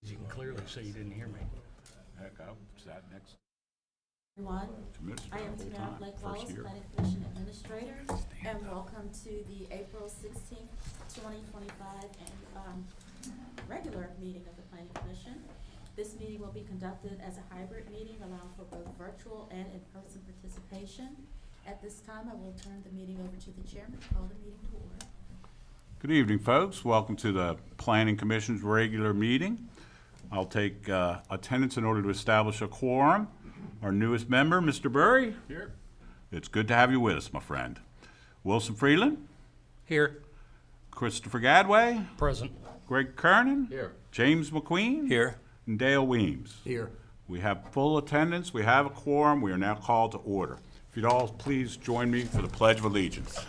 You can clearly see you didn't hear me. Heck, I sat next Everyone, to Mr. I am the whole Tamara time, Blake first Wallace, year. Planning Commission Administrator, and welcome to the April 16th, 2025 regular meeting of the Planning Commission. This meeting will be conducted as a hybrid meeting, allowing for both virtual and in-person participation. At this time, I will turn the meeting over to the chairman to call the meeting to order. Good evening, folks. Welcome to the Planning Commission's regular meeting. I'll take attendance in order to establish a quorum. Our newest member, Mr. Burry. Here. It's good to have you with us, my friend. Wilson Freeland, Here. Christopher Gadway, Present. Greg Kernan. Here. James McQueen. Here. And Dale Weems. Here. We have full attendance. We have a quorum. We are now called to order. If you'd all please join me for the Pledge of Allegiance.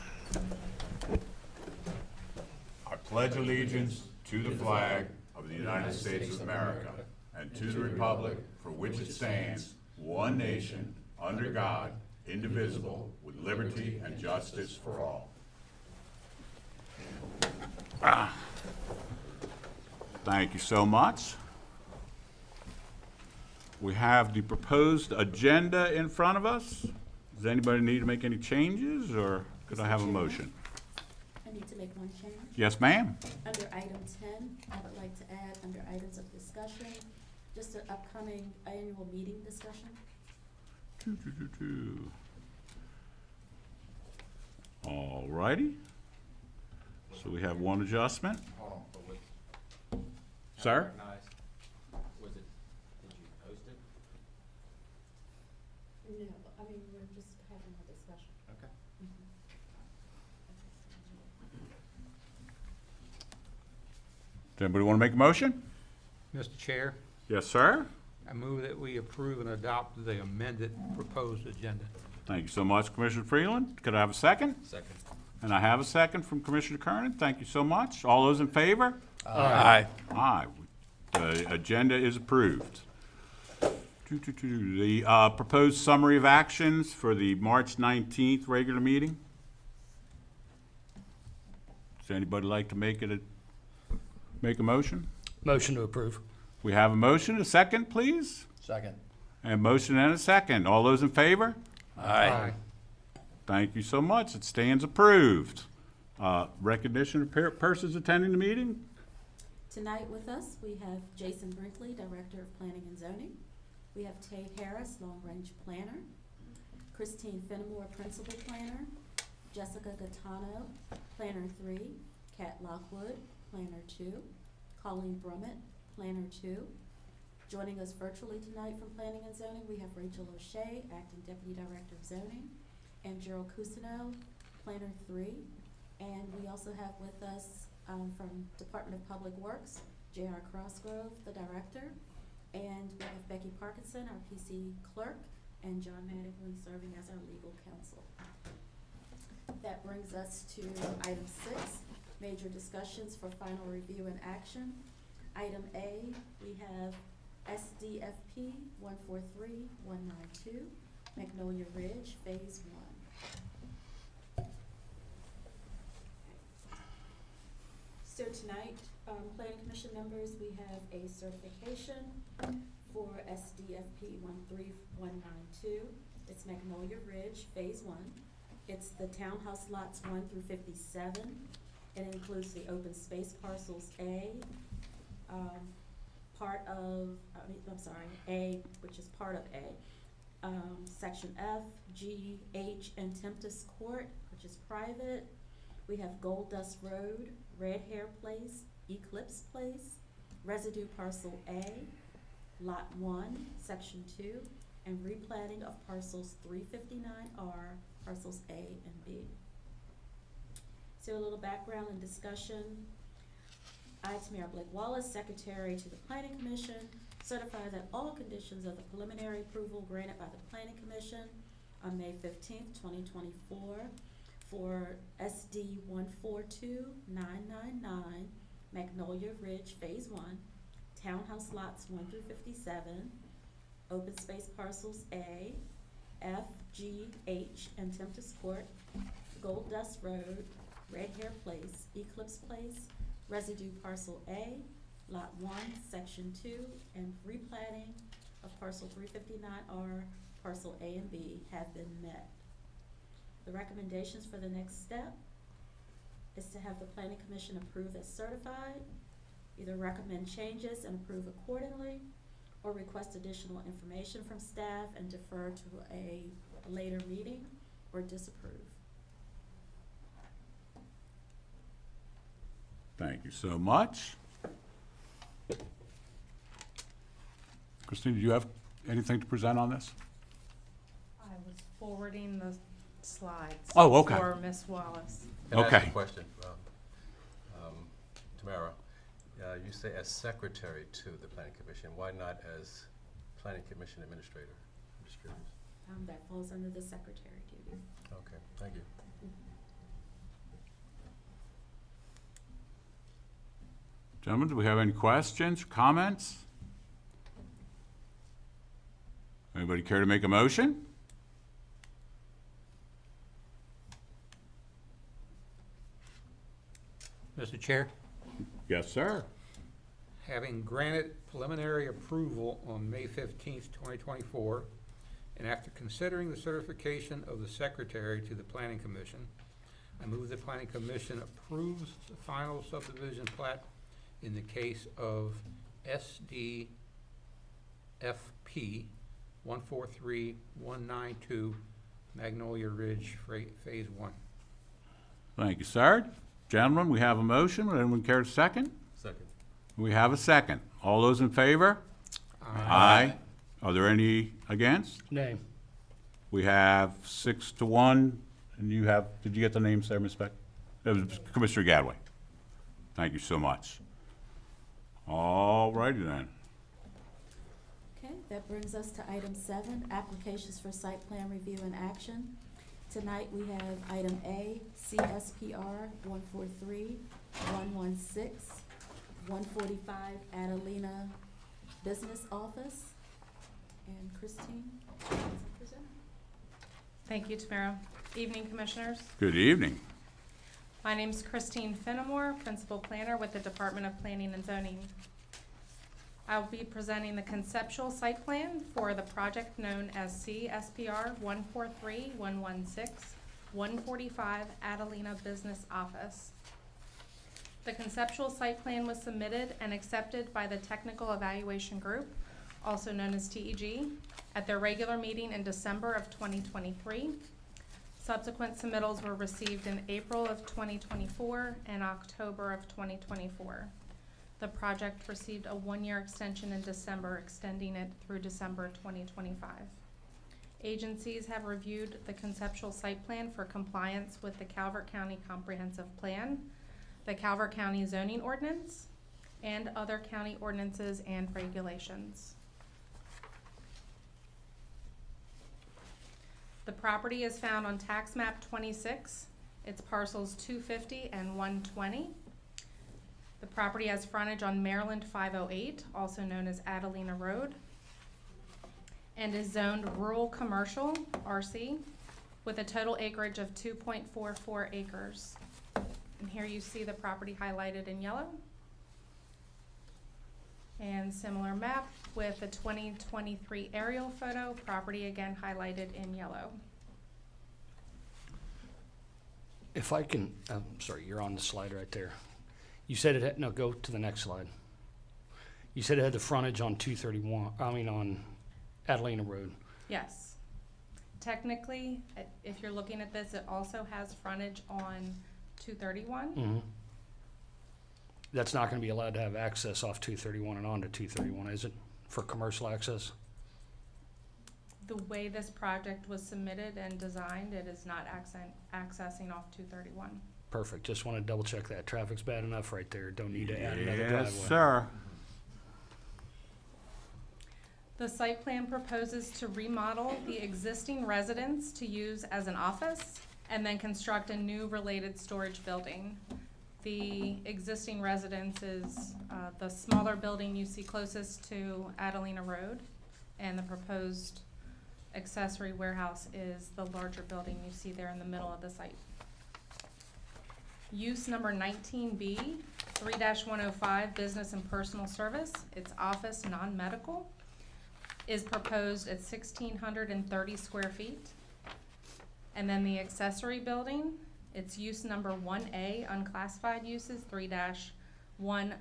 I pledge allegiance to the flag of the United States of America and to the republic for which it stands, one nation, under God, indivisible, with liberty and justice for all. Thank you so much. We have the proposed agenda in front of us. Does anybody need to make any changes, or could I have a motion? I need to make one change. Yes, ma'am. Under item 10, I would like to add under items of discussion, just an upcoming annual meeting discussion. All righty. So we have one adjustment. Sir? Was it, did you post it? No, I mean, we're just having a discussion. Okay. Does anybody want to make a motion? Mr. Chair, Yes, sir. I move that we approve and adopt the amended proposed agenda. Thank you so much, Commissioner Freeland. Could I have a second? Second. And I have a second from Commissioner Kernan. Thank you so much. All those in favor? Aye. Aye. The agenda is approved. The proposed summary of actions for the March 19th regular meeting. Does anybody like to make a motion? Motion to approve. We have a motion, a second, please? Second. And motion and a second. All those in favor? Aye. Thank you so much. It stands approved. Recognition of persons attending the meeting? Tonight with us, we have Jason Brinkley, Director of Planning and Zoning. We have Tay Harris, Long Range Planner. Christine Fenimore, Principal Planner. Jessica Gattano, Planner 3. Kat Lockwood, Planner 2. Colleen Brummett, Planner 2. Joining us virtually tonight from Planning and Zoning, we have Rachel O'Shea, Acting Deputy Director of Zoning, and Gerald Cousineau, Planner 3. And we also have with us from Department of Public Works, J.R. Crossgrove, the Director, and we have Becky Parkinson, our PC Clerk, and John Madigan serving as our legal counsel. That brings us to item 6, major discussions for final review and action. Item A, we have SDFP 143192, Magnolia Ridge, Phase 1. So tonight, Planning Commission members, we have a certification for SDFP 13192. It's Magnolia Ridge, Phase 1. It's the townhouse lots 1 through 57. It includes the open space parcels A, A, which is part of A. Section F, G, H, and Tempest Court, which is private. We have Gold Dust Road, Red Hair Place, Eclipse Place, Residue Parcel A, Lot 1, Section 2, and replatting of parcels 359R, parcels A and B. So a little background and discussion. I, Tamara Blake Wallace, Secretary to the Planning Commission, certify that all conditions of the preliminary approval granted by the Planning Commission on May 15th, 2024 for SD 142999, Magnolia Ridge Phase 1, townhouse lots 1 through 57, open space parcels A, F, G, H, and Tempest Court, Gold Dust Road, Red Hair Place, Eclipse Place, Residue Parcel A, Lot 1, Section 2, and replatting of parcel 359R, parcel A and B have been met. The recommendations for the next step is to have the planning commission approve as certified, either recommend changes and approve accordingly, or request additional information from staff and defer to a later meeting, or disapprove. Thank you so much. Christine, do you have anything to present on this? I was forwarding the slides. Oh, okay. For Ms. Wallace. Can I ask Okay. a question? Tamara, you say as secretary to the planning commission, why not as planning commission administrator? I'm just curious. That falls under the secretary duties. Okay, thank you. Gentlemen, do we have any questions, comments? Anybody care to make a motion? Mr. Chair, Yes, sir. having granted preliminary approval on May 15th, 2024, and after considering the certification of the secretary to the Planning Commission, I move the Planning Commission approves the final subdivision plat in the case of SDFP 143192 Magnolia Ridge Phase 1. Thank you, sir. Gentlemen, we have a motion. Would anyone care to second? Second. We have a second. All those in favor? Aye. Are there any against? Nay. We have 6-1, and you have, did you get the names there, Ms. Beck? It was Commissioner Gadway. Thank you so much. All righty then. Okay, that brings us to item 7, applications for site plan review and action. Tonight, we have item A, CSPR 143-116, 145 Adelina Business Office. And Christine, please present. Thank you, Tamara. Evening, Commissioners. Good evening. My name's Christine Fenimore, Principal Planner with the Department of Planning and Zoning. I'll be presenting the conceptual site plan for the project known as CSPR 143-116, 145 Adelina Business Office. The conceptual site plan was submitted and accepted by the Technical Evaluation Group, also known as TEG, at their regular meeting in December of 2023. Subsequent submittals were received in April of 2024 and October of 2024. The project received a 1-year extension in December, extending it through December 2025. Agencies have reviewed the conceptual site plan for compliance with the Calvert County Comprehensive Plan, the Calvert County Zoning Ordinance, and other county ordinances and regulations. The property is found on tax map 26. It's parcels 250 and 120. The property has frontage on Maryland 508, also known as Adelina Road, and is zoned rural commercial, RC, with a total acreage of 2.44 acres. And here you see the property highlighted in yellow. And similar map with the 2023 aerial photo, property again highlighted in yellow. If I can, I'm sorry, you're on the slide right there. You said it had, no, go to the next slide. You said it had the frontage on 231, on Adelina Road. Yes. Technically, if you're looking at this, it also has frontage on 231. Mm-hmm. That's not gonna be allowed to have access off 231 and onto 231, is it? For commercial access? The way this project was submitted and designed, it is not accessing off 231. Perfect, just wanna double check that. Traffic's bad enough right there, don't need to add another driveway. Yes, sir. The site plan proposes to remodel the existing residence to use as an office and then construct a new related storage building. The existing residence is the smaller building you see closest to Adelina Road, and the proposed accessory warehouse is the larger building you see there in the middle of the site. Use number 19B 3-105, business and personal service, it's office, non-medical, is proposed at 1,630 square feet. And then the accessory building, it's use number 1A, unclassified uses, 3-1.11,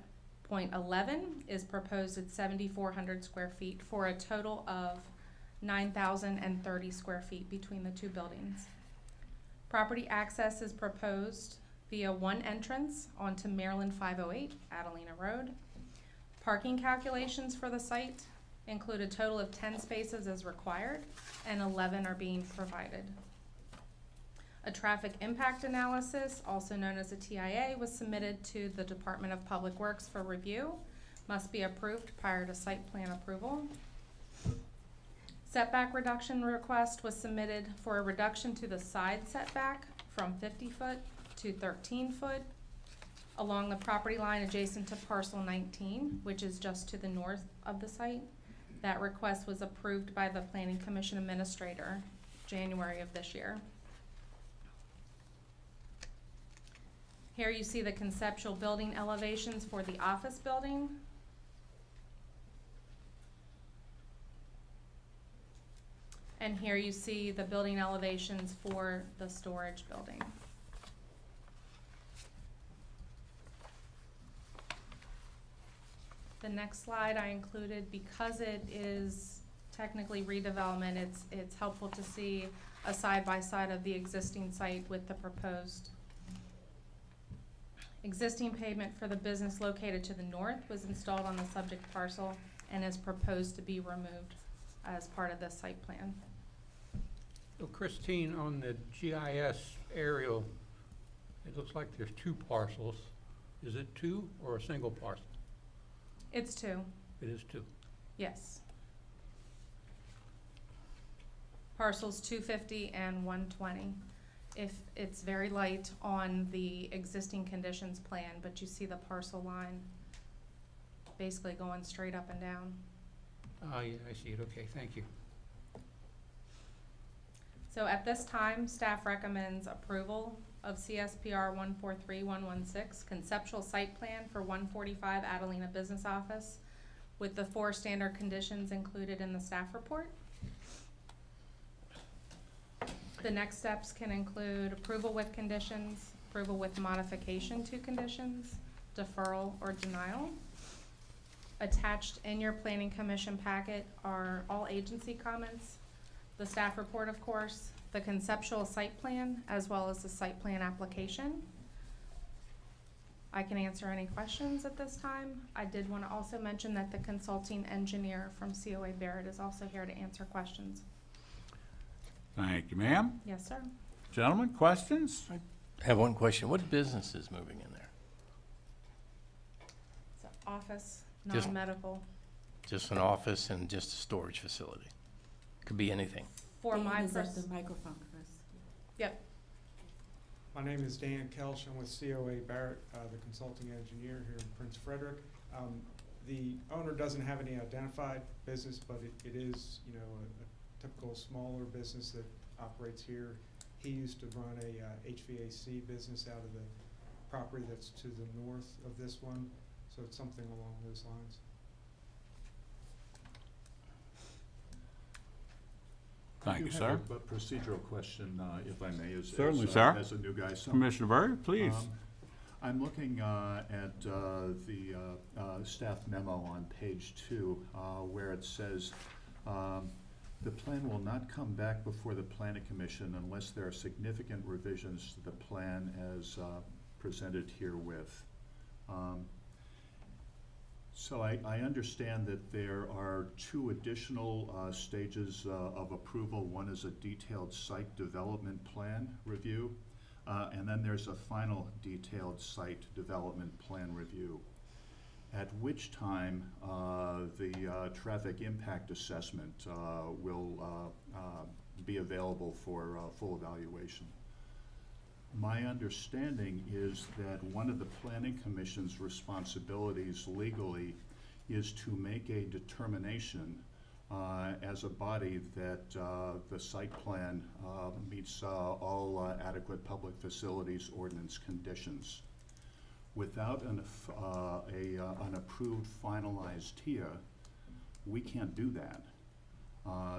is proposed at 7,400 square feet for a total of 9,030 square feet between the two buildings. Property access is proposed via one entrance onto Maryland 508, Adelina Road. Parking calculations for the site include a total of 10 spaces as required, and 11 are being provided. A traffic impact analysis, also known as a TIA, was submitted to the Department of Public Works for review. Must be approved prior to site plan approval. Setback reduction request was submitted for a reduction to the side setback from 50 foot to 13 foot along the property line adjacent to parcel 19, which is just to the north of the site. That request was approved by the Planning Commission Administrator, January of this year. Here you see the conceptual building elevations for the office building. And here you see the building elevations for the storage building. The next slide I included, because it is technically redevelopment, it's helpful to see a side-by-side of the existing site with the proposed. Existing pavement for the business located to the north was installed on the subject parcel and is proposed to be removed as part of this site plan. So Christine, on the GIS aerial, it looks like there's two parcels. Is it two or a single parcel? It's two, It is two. yes. Parcels 250 and 120. If it's very light on the existing conditions plan, but you see the parcel line basically going straight up and down. Oh, yeah, I see it. Okay, thank you. So at this time, staff recommends approval of CSPR 143116, conceptual site plan for 145 Adelina Business Office with the 4 standard conditions included in the staff report. The next steps can include approval with conditions, approval with modification to conditions, deferral or denial. Attached in your planning commission packet are all agency comments, the staff report, of course, the conceptual site plan, as well as the site plan application. I can answer any questions at this time. I did want to also mention that the consulting engineer from COA Barrett is also here to answer questions. Thank you, ma'am. Yes, sir. Gentlemen, questions? I have one question. What business is moving in there? So office, Just- non-medical. Just an office and just a storage facility? Could be anything. For Dan my is at pers- the microphone, Chris. Yep, My name is Dan Kelch. I'm with COA Barrett, the consulting engineer here in Prince Frederick. The owner doesn't have any identified business, but it is, you know, a typical smaller business that operates here. He used to run a HVAC business out of the property that's to the north of this one, so it's something along those lines. Thank you, I sir. have a procedural question, if I may, Certainly, sir. as a new guy. So, Commissioner Berry, please. I'm looking at the staff memo on page 2, where it says, the plan will not come back before the Planning Commission unless there are significant revisions to the plan as presented herewith. So I understand that there are 2 additional stages of approval. One is a detailed site development plan review, and then there's a final detailed site development plan review, at which time the traffic impact assessment will be available for full evaluation. My understanding is that one of the Planning Commission's responsibilities legally is to make a determination as a body that the site plan meets all adequate public facilities ordinance conditions. without an approved finalized TIA, we can't do that.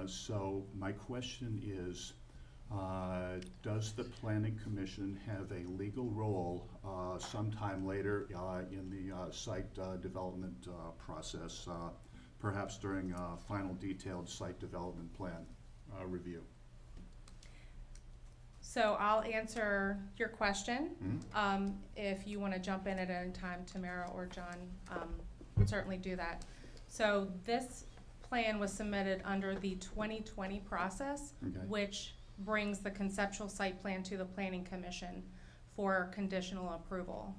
So my question is, does the Planning Commission have a legal role sometime later in the site development process, perhaps during final detailed site development plan review? So I'll answer your question. Hmm? If you want to jump in at any time, Tamara or John, would certainly do that. So this plan was submitted under the 2020 process, Okay. which brings the conceptual site plan to the Planning Commission for conditional approval.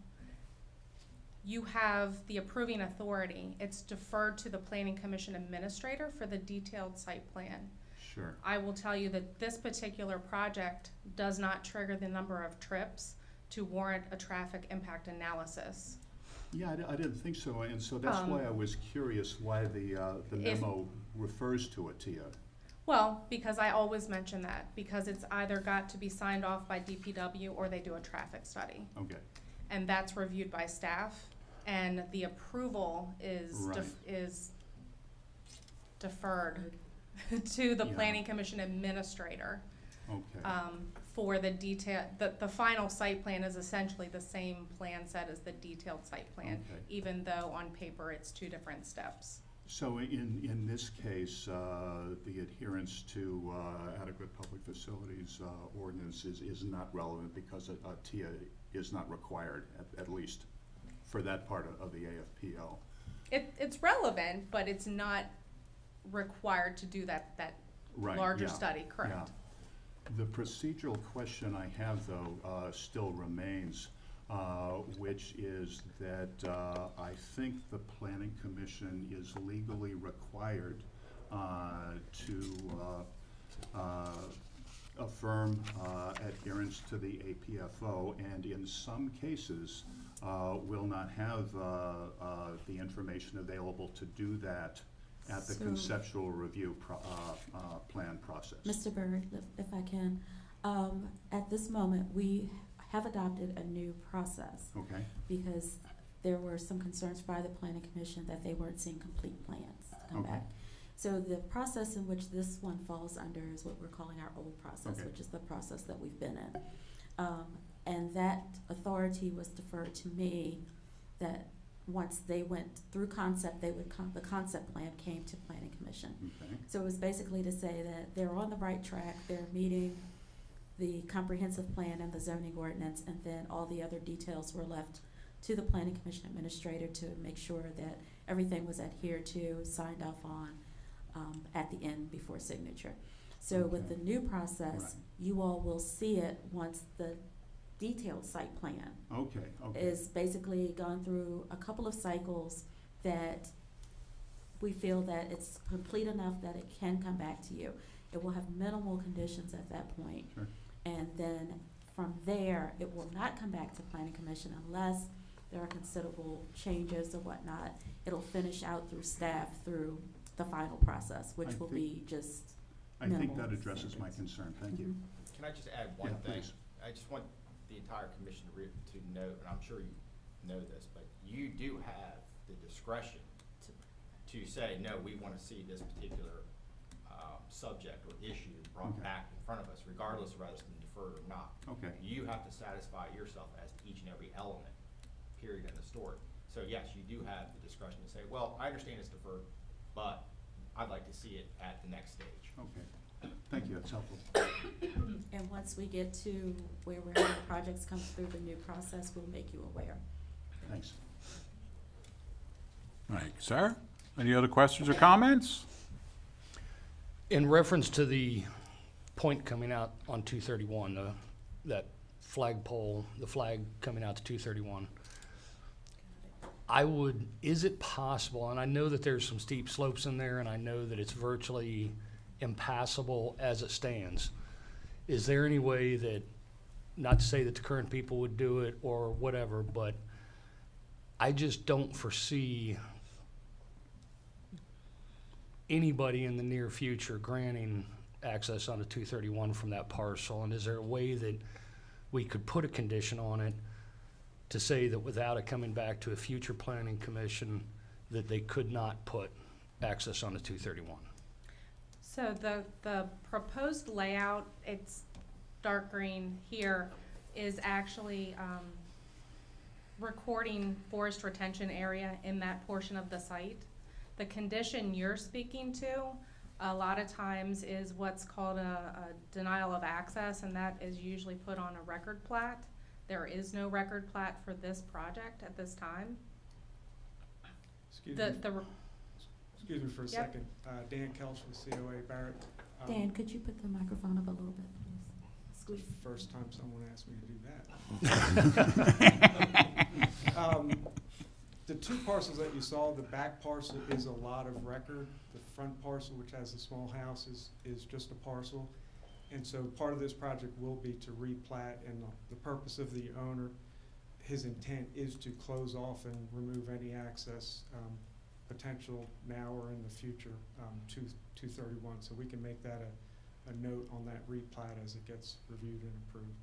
You have the approving authority. It's deferred to the Planning Commission administrator for the detailed site plan. Sure. I will tell you that this particular project does not trigger the number of trips to warrant a traffic impact analysis. Yeah, I didn't think so, and so that's why I was curious why the memo refers to a TIA. Well, because I always mention that, because it's either got to be signed off by DPW or they do a traffic study. Okay, And that's reviewed by staff, and the approval is Right. is deferred to the Yeah. Planning Commission administrator. okay. For the detail, the final site plan is essentially the same plan set as the detailed site plan, Okay. even though on paper it's two different steps. So in this case, the adherence to adequate public facilities ordinance is not relevant because a TIA is not required, at least for that part of the AFPL. It's relevant, but it's not required to do that Right, larger yeah, study, correct? yeah. The procedural question I have, though, still remains, which is that I think the Planning Commission is legally required to affirm adherence to the APFO, and in some cases, will not have the information available to do that at the So- conceptual review plan process. Mr. Byrd, if I can, at this moment, we have adopted a new process Okay, because there were some concerns by the Planning Commission that they weren't seeing complete plans come Okay. back. So the process in which this one falls under is what we're calling our old process, Okay. which is the process that we've been in. And that authority was deferred to me, that once they went through concept, the concept plan came to Planning Commission. okay, So it was basically to say that they're on the right track, they're meeting the comprehensive plan and the zoning ordinance, and then all the other details were left to the Planning Commission administrator to make sure that everything was adhered to, signed off on, at the end before signature. So with Okay. the new process, Right. you all will see it once the detailed site plan okay, okay. is basically gone through a couple of cycles that we feel that it's complete enough that it can come back to you. It will have minimal conditions at that point. Sure. And then from there, it will not come back to Planning Commission unless there are considerable changes or whatnot. It'll finish out through staff through the final process, which I will think- be just I think minimal that addresses my standards. concern, thank you. Mhm. Can I just add one Yeah, thing? please. I just want the entire commission to know, and I'm sure you know this, but you do have the discretion to say, no, we want to see this particular subject or issue brought Okay. back in front of us, regardless of whether it's been deferred or not. Okay, You have to satisfy yourself as to each and every element, period, in the story. So yes, you do have the discretion to say, well, I understand it's deferred, but I'd like to see it at the next stage. okay. Thank you, that's helpful. And once we get to where we're having projects come through the new process, we'll make you aware. Thanks. Thank you, sir. Any other questions or comments? In reference to the point coming out on 231, that flagpole, the flag coming out to 231, is it possible, and I know that there's some steep slopes in there, and I know that it's virtually impassable as it stands. Is there any way that, not to say that the current people would do it or whatever, but I just don't foresee anybody in the near future granting access onto 231 from that parcel, and is there a way that we could put a condition on it to say that without it coming back to a future planning commission, that they could not put access on the 231? So the proposed layout, it's dark green here, is actually recording forest retention area in that portion of the site. The condition you're speaking to, a lot of times is what's called a denial of access, and that is usually put on a record plat. There is no record plat for this project at this time. Excuse The, me, the, excuse me for a Yep. second. Dan Kelch with COA Barrett. Dan, could you put the microphone up a little bit, please? Squeeze. First time someone asked me to do that. The two parcels that you saw, the back parcel is a lot of record. The front parcel, which has the small house, is just a parcel. And so part of this project will be to replat, and the purpose of the owner, his intent is to close off and remove any access potential now or in the future to 231. So we can make that a note on that replat as it gets reviewed and approved.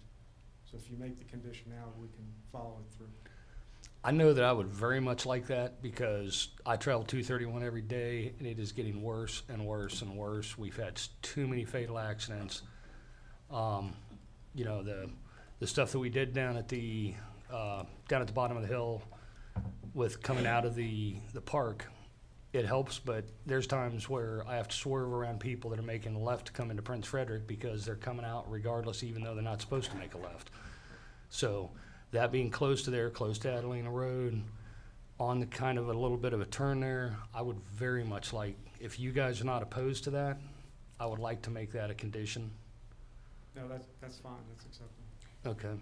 So if you make the condition now, we can follow it through. I know that I would very much like that because I travel 231 every day and it is getting worse and worse and worse. We've had too many fatal accidents. You know, the stuff that we did down at the bottom of the hill with coming out of the park, it helps, but there's times where I have to swerve around people that are making a left to come into Prince Frederick because they're coming out regardless, even though they're not supposed to make a left. So that being close to there, close to Adelina Road, on the kind of a little bit of a turn there, I would very much like, if you guys are not opposed to that, I would like to make that a condition. No, that's fine, that's acceptable. Okay.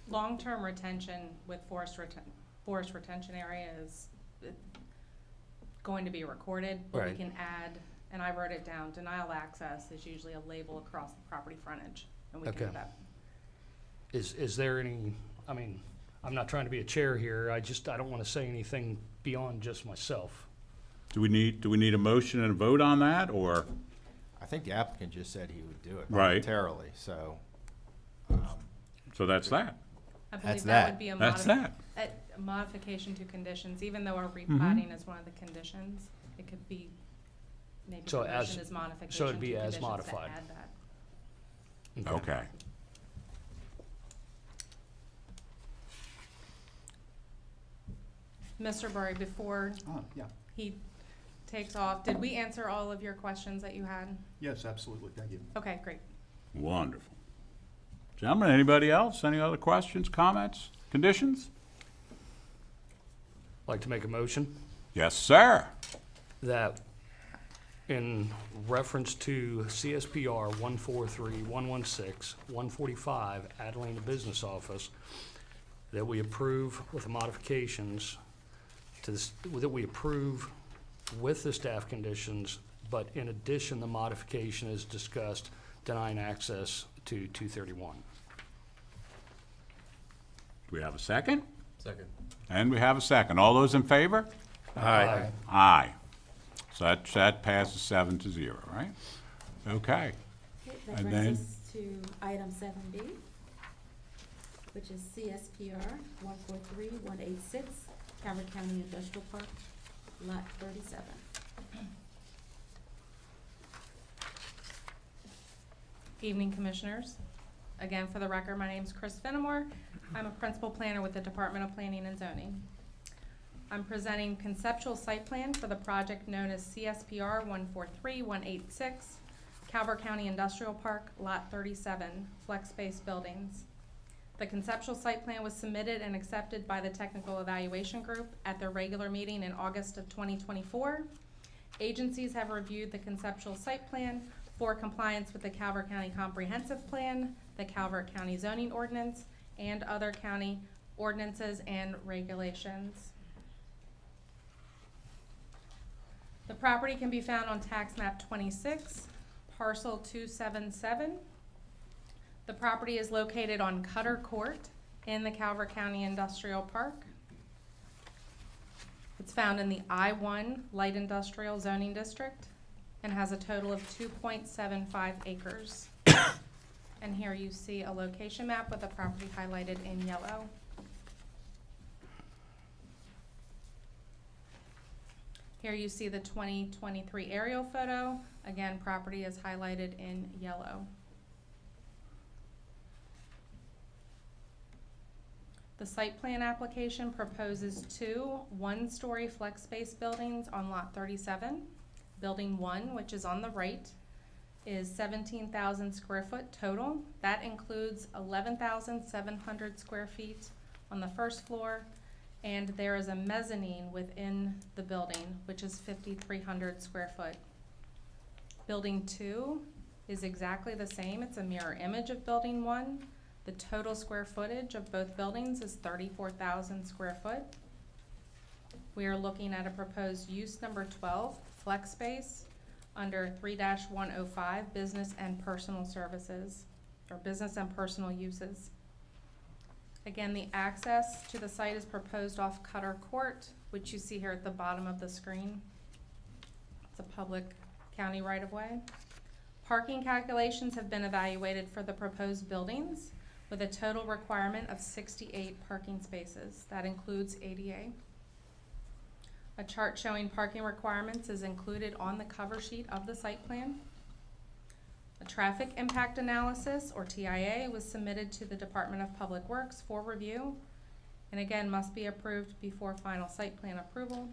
long-term retention with forest retention area is going to be recorded, but we Right. can add, and I wrote it down, denial access is usually a label across the property frontage, and we can do Okay. that. Is there any, I mean, I'm not trying to be a chair here, I don't want to say anything beyond just myself. Do we need a motion and a vote on that, or? I think the applicant just said he would do it Right. voluntarily, so. So that's that. I That's believe that that. would be a That's that. a modification to conditions, even though our replatting is one of the conditions, it could be, maybe So the as- motion is modification so it'd be to as conditions to modified. add that. Okay. Mr. Burry, before Yeah, he takes off, did we answer all of your questions that you had? yes, absolutely, thank you. Okay, great. Wonderful. Gentlemen, anybody else? Any other questions, comments, conditions? Like to make a motion Yes, sir. that in reference to CSPR 143-116-145 Adelina Business Office, that we approve with the modifications to this, that we approve with the staff conditions, but in addition, the modification is discussed denying access to 231. Do we have a second? Second. And we have a second. All those in favor? Aye. Aye. So that passes 7-0, right? Okay. Okay, that And brings then- us to item 7B, which is CSPR 143-186, Calvert County Industrial Park, Lot 37. Evening, Commissioners. Again, for the record, my name is Chris Fenimore. I'm a principal planner with the Department of Planning and Zoning. I'm presenting conceptual site plan for the project known as CSPR 143-186, Calvert County Industrial Park, Lot 37, Flex Space Buildings. The conceptual site plan was submitted and accepted by the Technical Evaluation Group at their regular meeting in August of 2024. Agencies have reviewed the conceptual site plan for compliance with the Calvert County Comprehensive Plan, the Calvert County Zoning Ordinance, and other county ordinances and regulations. The property can be found on tax map 26, parcel 277. The property is located on Cutter Court in the Calvert County Industrial Park. It's found in the I-1 Light Industrial Zoning District and has a total of 2.75 acres. And here you see a location map with the property highlighted in yellow. Here you see the 2023 aerial photo. Again, property is highlighted in yellow. The site plan application proposes 2 one-story flex space buildings on lot 37. Building 1, which is on the right, is 17,000 square foot total. That includes 11,700 square feet on the first floor, and there is a mezzanine within the building, which is 5,300 square foot. Building 2 is exactly the same. It's a mirror image of building 1. The total square footage of both buildings is 34,000 square foot. We are looking at a proposed use number 12, flex space, under 3-105, business and personal services, or business and personal uses. Again, the access to the site is proposed off Cutter Court, which you see here at the bottom of the screen. It's a public county right-of-way. Parking calculations have been evaluated for the proposed buildings with a total requirement of 68 parking spaces. That includes ADA. A chart showing parking requirements is included on the cover sheet of the site plan. A traffic impact analysis, or TIA, was submitted to the Department of Public Works for review, and again, must be approved before final site plan approval.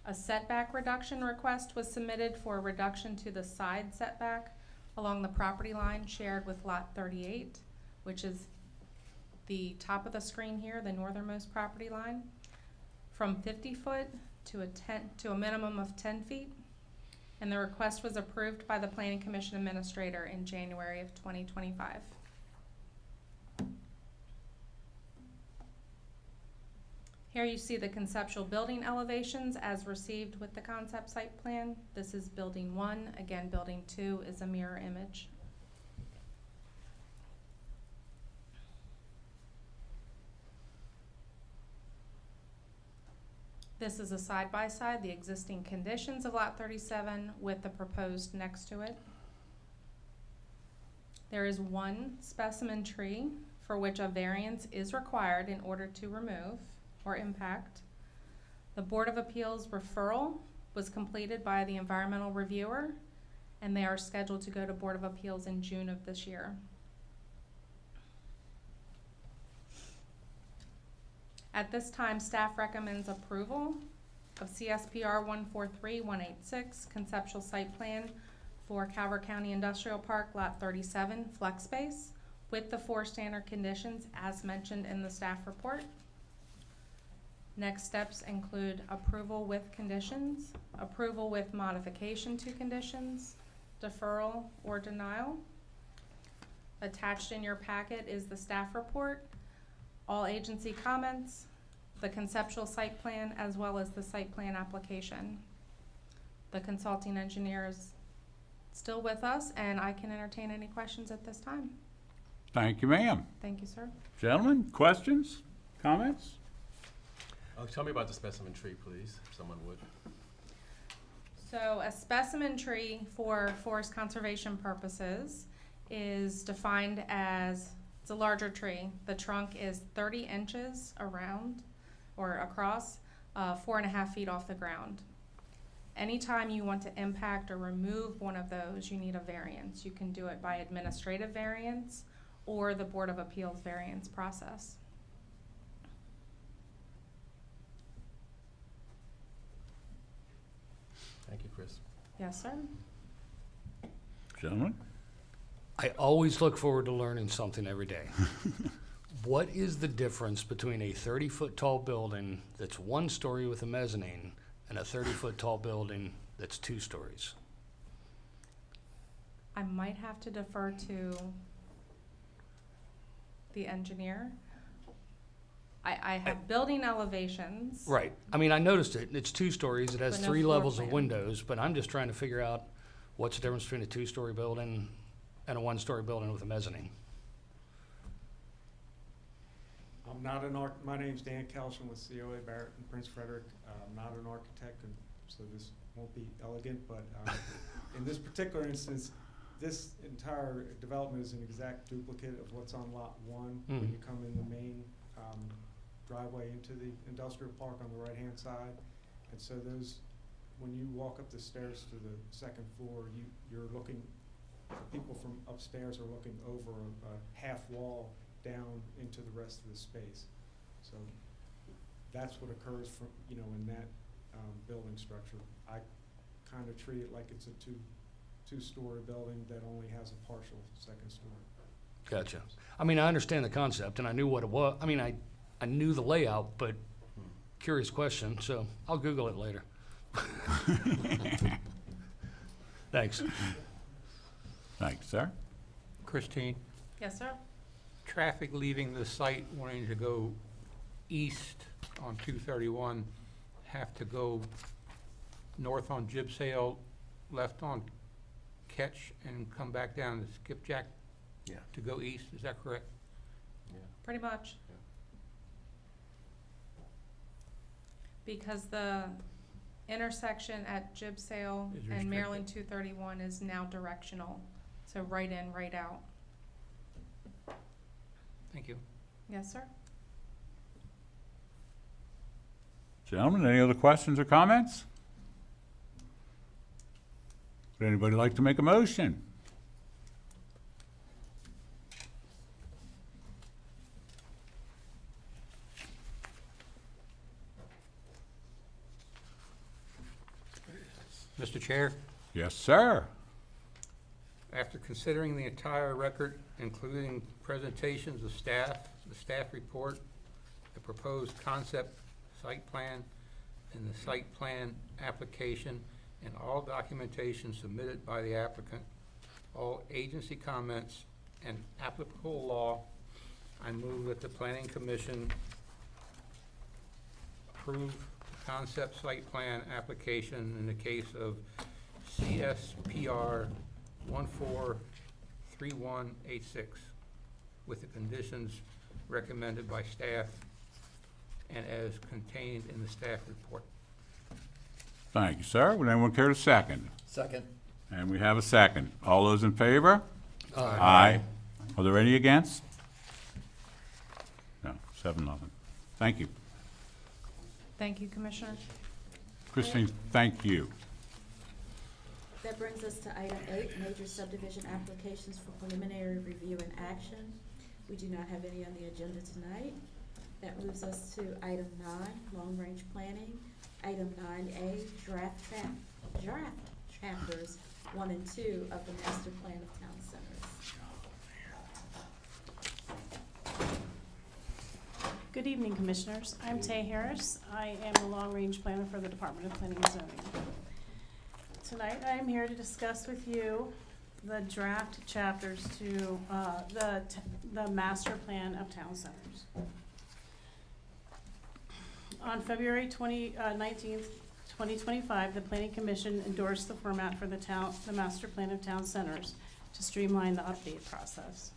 A setback reduction request was submitted for a reduction to the side setback along the property line shared with Lot 38, which is the top of the screen here, the northernmost property line, from 50 foot to a minimum of 10 feet. And the request was approved by the Planning Commission Administrator in January of 2025. Here you see the conceptual building elevations as received with the concept site plan. This is building 1. Again, building 2 is a mirror image. This is a side-by-side, the existing conditions of Lot 37 with the proposed next to it. There is 1 specimen tree for which a variance is required in order to remove or impact. The Board of Appeals referral was completed by the environmental reviewer, and they are scheduled to go to Board of Appeals in June of this year. At this time, staff recommends approval of CSPR 143186, conceptual site plan for Calvert County Industrial Park, Lot 37, flex space, with the 4 standard conditions as mentioned in the staff report. Next steps include approval with conditions, approval with modification to conditions, deferral or denial. Attached in your packet is the staff report, all agency comments, the conceptual site plan, as well as the site plan application. The consulting engineer is still with us, and I can entertain any questions at this time. Thank you, ma'am. Thank you, sir. Gentlemen, questions, comments? Tell me about the specimen tree, please, if someone would. So a specimen tree for forest conservation purposes is defined as, it's a larger tree. The trunk is 30 inches around or across, 4.5 feet off the ground. Anytime you want to impact or remove one of those, you need a variance. You can do it by administrative variance or the Board of Appeals variance process. Thank you, Chris. Yes, sir. Gentlemen? I always look forward to learning something every day. What is the difference between a 30-foot tall building that's 1 story with a mezzanine and a 30-foot tall building that's 2 stories? I might have to defer to the engineer. I have building elevations. Right. I mean, I noticed it. It's 2 stories. It has But no 3 floor levels of plan. windows, but I'm just trying to figure out what's the difference between a 2-story building and a 1-story building with a mezzanine. I'm not my name's Dan Kelshin with COA Barrett and Prince Frederick. I'm not an architect, and so this won't be elegant, but in this particular instance, this entire development is an exact duplicate of what's on Lot 1. When you come in the main driveway into the industrial park on the right-hand side. And so when you walk up the stairs to the second floor, you're looking, people from upstairs are looking over a half wall down into the rest of the space. So that's what occurs from, in that building structure. I kind of treat it like it's a two-story building that only has a partial second story. Gotcha. I mean, I understand the concept, and I knew what it was. I mean, I knew the layout, but curious question, so I'll Google it later. Thanks. Thanks, sir. Christine, Yes, sir. traffic leaving the site wanting to go east on 231 have to go north on Gibsale, left on Ketch, and come back down to Skipjack Yeah. to go east, is that correct? Pretty much. Because the intersection at Gibsale Is and restricted. Maryland 231 is now directional, so right in, right out. Thank you. Yes, sir. Gentlemen, any other questions or comments? Would anybody like to make a motion? Mr. Chair, Yes, sir. after considering the entire record, including presentations of staff, the staff report, the proposed concept site plan, and the site plan application, and all documentation submitted by the applicant, all agency comments, and applicable law, I move that the Planning Commission approve the concept site plan application in the case of CSPR 143186 with the conditions recommended by staff and as contained in the staff report. Thank you, sir. Would anyone care to second? Second. And we have a second. All those in favor? Aye. Are there any against? No, 7-0. Thank you. Thank you, Commissioner. Christine, thank you. That brings us to item 8, major subdivision applications for preliminary review and action. We do not have any on the agenda tonight. That moves us to item 9, long-range planning. Item 9A, draft chapters 1 and 2 of the master plan of town centers. Good evening, Commissioners. I'm Tay Harris. I am the long-range planner for the Department of Planning and Zoning. Tonight, I am here to discuss with you the draft chapters to the master plan of town centers. On February 19th, 2025, the Planning Commission endorsed the format for the master plan of town centers to streamline the update process.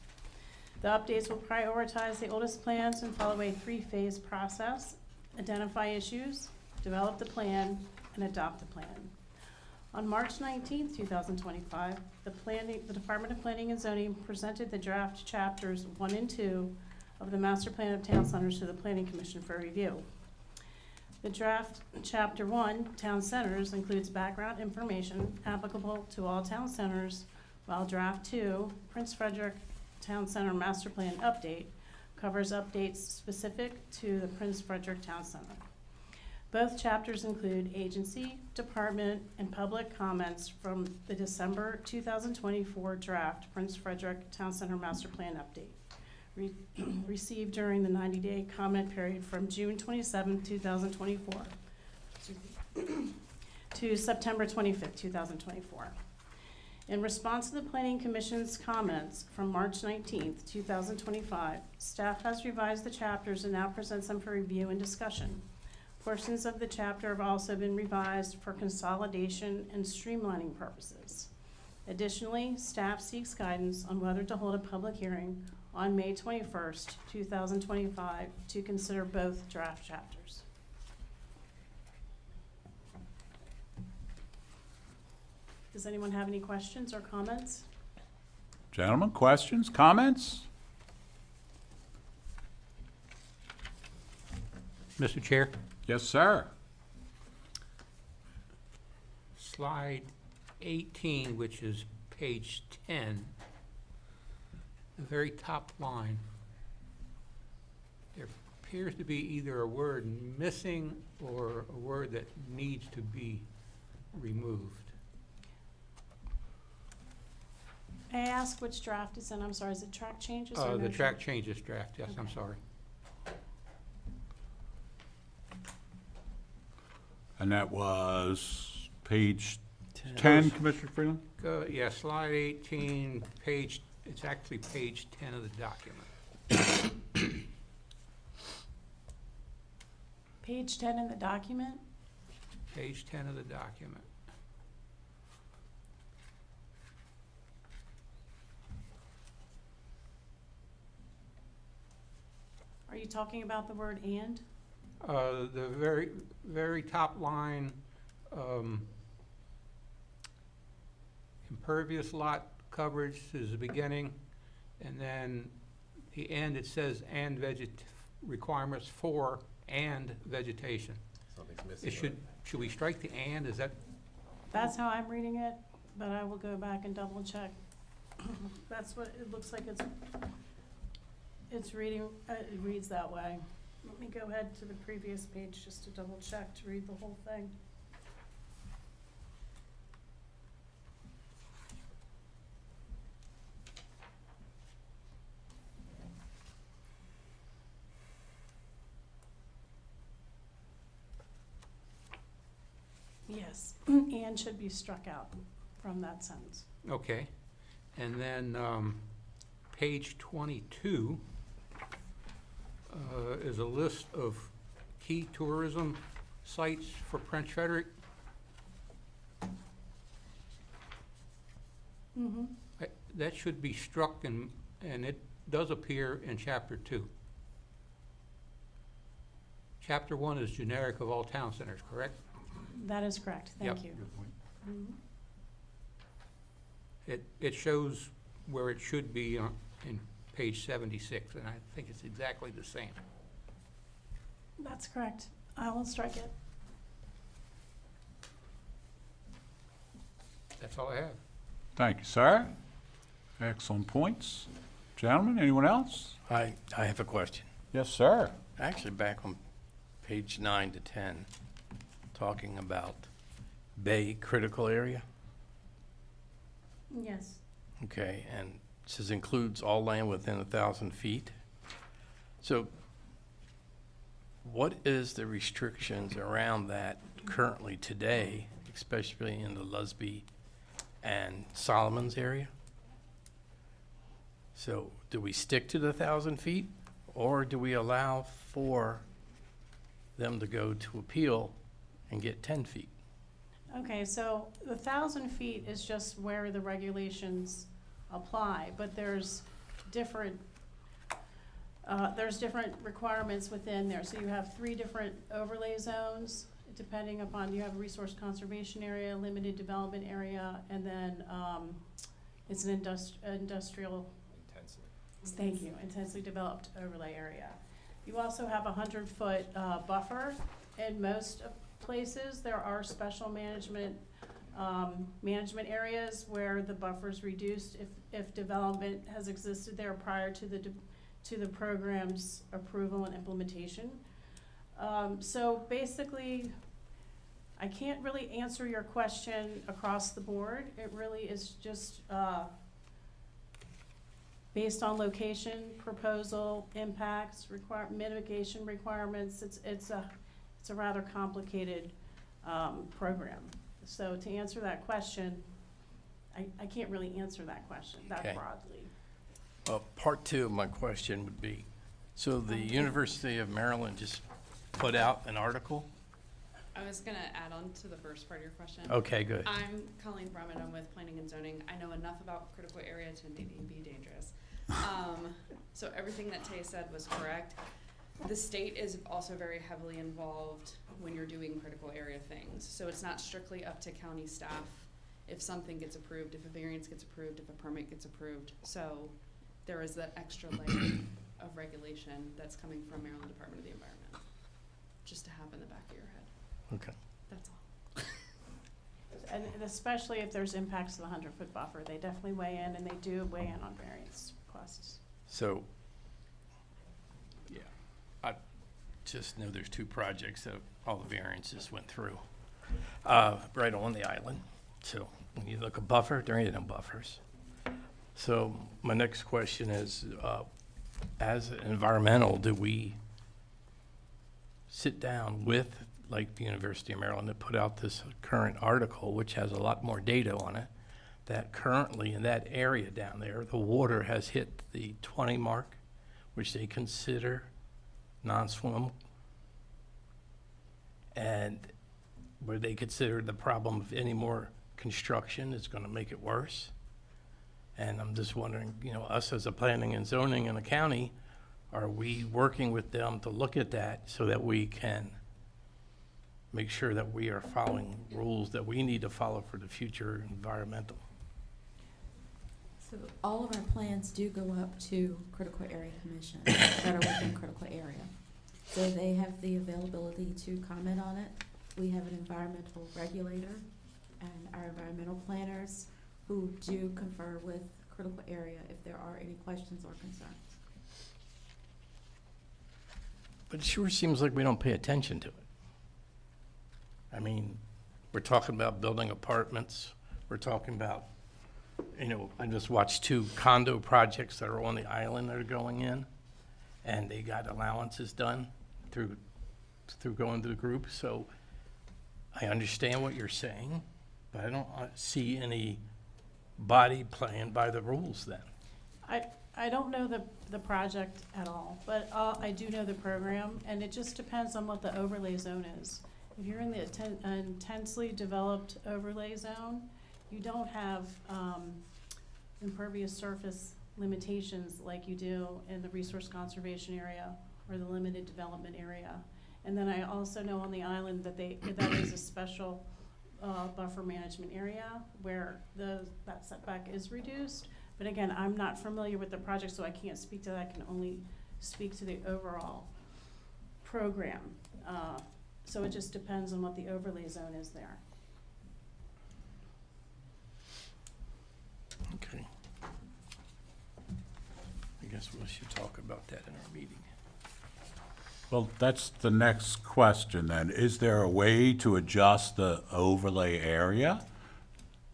The updates will prioritize the oldest plans and follow a 3-phase process: identify issues, develop the plan, and adopt the plan. On March 19th, 2025, the Department of Planning and Zoning presented the draft chapters 1 and 2 of the master plan of town centers to the Planning Commission for review. The draft chapter 1, town centers, includes background information applicable to all town centers, while draft 2, Prince Frederick Town Center Master Plan Update, covers updates specific to the Prince Frederick Town Center. Both chapters include agency, department, and public comments from the December 2024 draft Prince Frederick Town Center Master Plan Update, received during the 90-day comment period from June 27, 2024 to September 25, 2024. In response to the Planning Commission's comments from March 19, 2025, staff has revised the chapters and now presents them for review and discussion. Portions of the chapter have also been revised for consolidation and streamlining purposes. Additionally, staff seeks guidance on whether to hold a public hearing on May 21st, 2025 to consider both draft chapters. Does anyone have any questions or comments? Gentlemen, questions, comments? Mr. Chair, Yes, sir. slide 18, which is page 10, the very top line, there appears to be either a word missing or a word that needs to be removed. May I ask which draft is in? I'm sorry, is it track changes or no? The track changes draft, yes, I'm sorry. And that was page 10, Commissioner Freeland? Yeah, slide 18, it's actually page 10 of the document. Page 10 in the document? Page 10 of the document. Are you talking about the word "and"? The very top line, impervious lot coverage is the beginning, and then the end, it says "and requirements for and vegetation." Something's missing. Should we strike the "and"? Is that, That's how I'm reading it, but I will go back and double check. That's what it looks like it's reading, it reads that way. Let me go ahead to the previous page just to double check to read the whole thing. Yes, and should be struck out from that sentence. okay. And then, page 22 is a list of key tourism sites for Prince Frederick. Mm-hmm. That should be struck, and it does appear in chapter 2. Chapter 1 is generic of all town centers, correct? That is correct, thank Yep. you. Good point. Mhm. It shows where it should be in page 76, and I think it's exactly the same. That's correct. I will strike it. That's all I have. Thank you, sir. Excellent points. Gentlemen, anyone else? I have a question. Yes, sir. Actually, back on page 9 to 10, talking about Bay critical area. Yes. Okay, and it says includes all land within 1,000 feet. So what is the restrictions around that currently today, especially in the Lusby and Solomons area? So do we stick to the 1,000 feet, or do we allow for them to go to appeal and get 10 feet? Okay, so the 1,000 feet is just where the regulations apply, but there's different requirements within there. So you have 3 different overlay zones, depending upon, you have a resource conservation area, limited development area, and then it's an industrial, thank you, intensely developed overlay area. You also have a 100-foot buffer in most places. There are special management areas where the buffer's reduced if development has existed there prior to the program's approval and implementation. So basically, I can't really answer your question across the board. It really is just based on location, proposal, impacts, mitigation requirements. It's a rather complicated program. So to answer that question, I can't really answer that question that Okay. broadly. Part 2 of my question would be, so the University of Maryland just put out an article? I was gonna add on to the first part of your question. Okay, good. I'm Colleen Brummett, I'm with Planning and Zoning. I know enough about critical area to maybe be dangerous. So everything that Tay said was correct. The state is also very heavily involved when you're doing critical area things. So it's not strictly up to county staff. if something gets approved, if a variance gets approved, if a permit gets approved. So there is that extra layer of regulation that's coming from Maryland Department of the Environment, just to have in the back of your head. Okay. That's all. And especially if there's impacts to the 100-foot buffer, they definitely weigh in, and they do weigh in on variance requests. So, yeah, I just know there's two projects that all the variances went through, right on the island. So when you look at buffer, there ain't no buffers. So my next question is, as environmental, do we sit down with, like, the University of Maryland to put out this current article, which has a lot more data on it, that currently in that area down there, the water has hit the 20 mark, which they consider non-swim, and where they consider the problem of any more construction is going to make it worse. And I'm just wondering, you know, us as a planning and zoning in the county, are we working with them to look at that so that we can make sure that we are following rules that we need to follow for the future environmental? So all of our plans do go up to critical area commission that are within critical area. So they have the availability to comment on it. We have an environmental regulator and our environmental planners who do confer with critical area if there are any questions or concerns. But it sure seems like we don't pay attention to it. I mean, we're talking about building apartments. We're talking about, you know, I just watched 2 condo projects that are on the island that are going in, and they got allowances done through going to the group. So I understand what you're saying, but I don't see any body playing by the rules then. I don't know the project at all, but I do know the program, and it just depends on what the overlay zone is. If you're in the intensely developed overlay zone, you don't have impervious surface limitations like you do in the resource conservation area or the limited development area. And then I also know on the island that that is a special buffer management area where that setback is reduced. But again, I'm not familiar with the project, so I can't speak to that. I can only speak to the overall program. So it just depends on what the overlay zone is there. Okay. I guess we should talk about that in our meeting. Well, that's the next question then. Is there a way to adjust the overlay area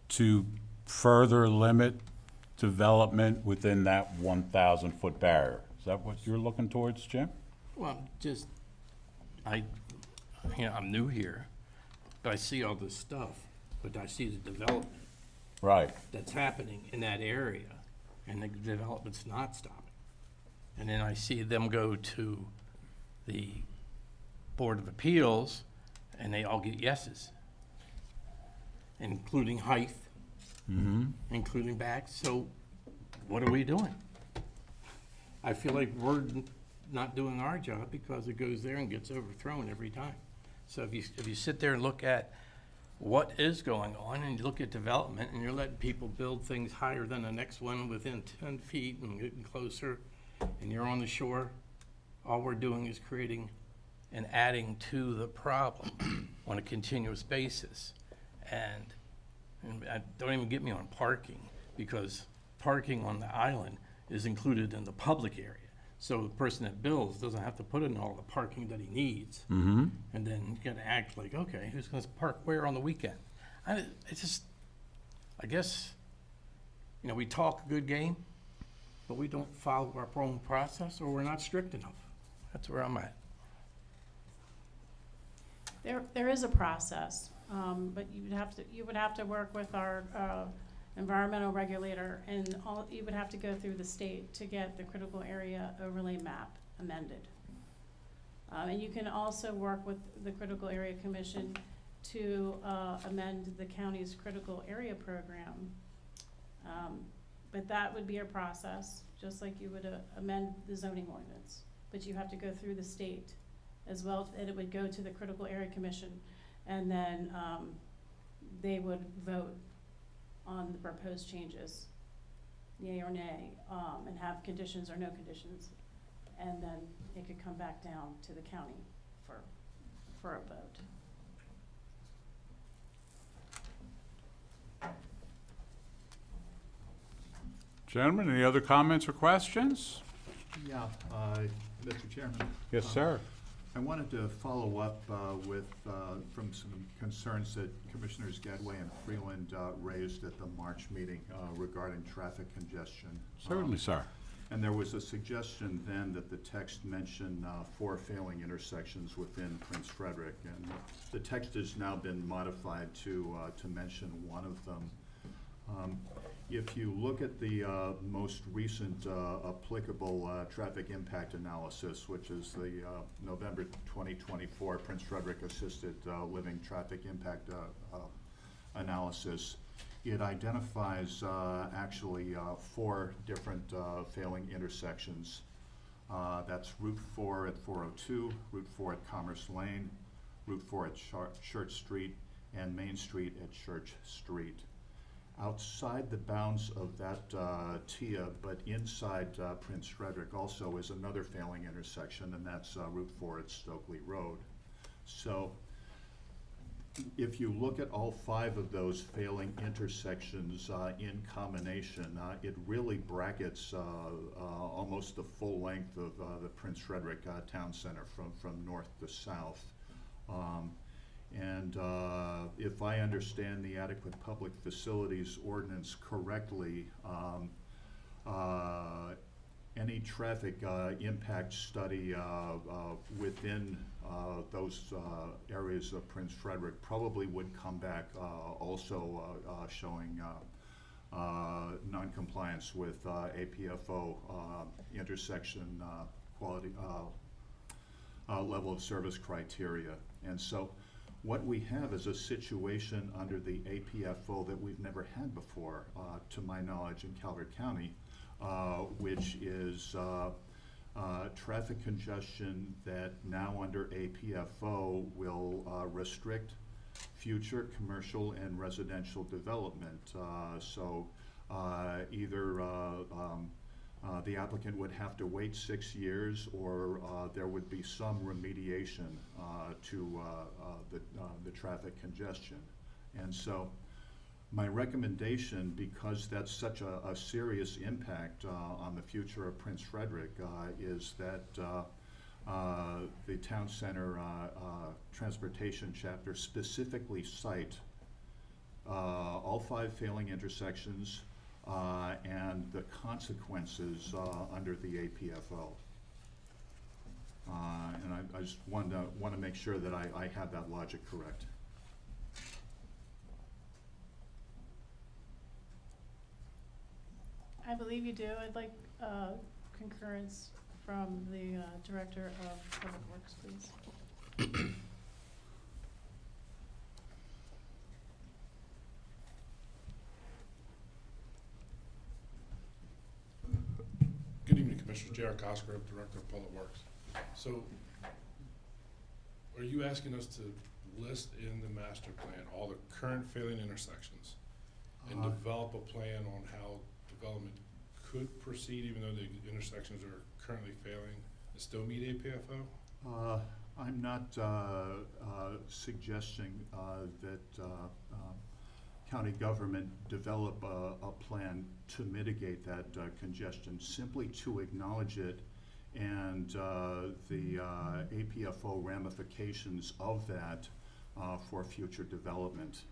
to further limit development within that 1,000-foot barrier? Is that what you're looking towards, Jim? Well, I'm new here, but I see all this stuff, but I see the development Right. that's happening in that area, and the development's not stopping. And then I see them go to the Board of Appeals, and they all get yeses, including height, including back. So what are we doing? I feel like we're not doing our job because it goes there and gets overthrown every time. So if you sit there and look at what is going on, and you look at development, and you're letting people build things higher than the next one within 10 feet and getting closer, and you're on the shore, all we're doing is creating and adding to the problem on a continuous basis. And don't even get me on parking, because parking on the island is included in the public area. So the person that builds doesn't have to put in all the parking that he needs. Mm-hmm. And then you gotta act like, okay, who's gonna park where on the weekend? I guess, you know, we talk a good game, but we don't follow our own process, or we're not strict enough. That's where I'm at. There is a process, but you would have to work with our environmental regulator, and you would have to go through the state to get the critical area overlay map amended. And you can also work with the critical area commission to amend the county's critical area program. But that would be a process, just like you would amend the zoning ordinance. But you have to go through the state as well, and it would go to the critical area commission, and then they would vote on the proposed changes, yea or nay, and have conditions or no conditions. And then it could come back down to the county for a vote. Gentlemen, any other comments or questions? Yeah, Mr. Chairman. Yes, sir. I wanted to follow up from some concerns that Commissioners Gadway and Freeland raised at the March meeting regarding traffic congestion. Certainly, sir. And there was a suggestion then that the text mention 4 failing intersections within Prince Frederick. And the text has now been modified to mention one of them. If you look at the most recent applicable traffic impact analysis, which is the November 2024 Prince Frederick Assisted Living Traffic Impact Analysis, it identifies actually 4 different failing intersections. That's Route 4 at 402, Route 4 at Commerce Lane, Route 4 at Church Street, and Main Street at Church Street. Outside the bounds of that TIA, but inside Prince Frederick also is another failing intersection, and that's Route 4 at Stokely Road. So if you look at all 5 of those failing intersections in combination, it really brackets almost the full length of the Prince Frederick Town Center from north to south. And if I understand the Adequate Public Facilities Ordinance correctly, any traffic impact study within those areas of Prince Frederick probably would come back also showing non-compliance with APFO intersection quality level of service criteria. And so what we have is a situation under the APFO that we've never had before, to my knowledge, in Calvert County, which is traffic congestion that now under APFO will restrict future commercial and residential development. So either the applicant would have to wait 6 years, or there would be some remediation to the traffic congestion. And so my recommendation, because that's such a serious impact on the future of Prince Frederick, is that the Town Center Transportation Chapter specifically cite all 5 failing intersections and the consequences under the APFO. And I just want to make sure that I have that logic correct. I believe you do. I'd like concurrence from the Director of Public Works, please. Good evening, Commissioner. J.R. Cosgrove, Director of Public Works. So, are you asking us to list in the master plan all the current failing intersections and develop a plan on how development could proceed, even though the intersections are currently failing, and still meet APFO? I'm not suggesting that county government develop a plan to mitigate that congestion, simply to acknowledge it and the APFO ramifications of that for future development.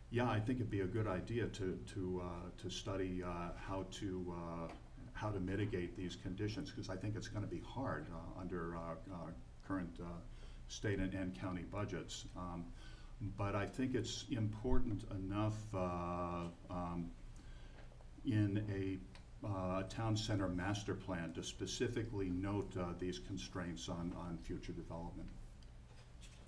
Yeah, I think it'd be a good idea to study how to mitigate these conditions, because I think it's going to be hard under current state and county budgets. But I think it's important enough in a town center master plan to specifically note these constraints on future development.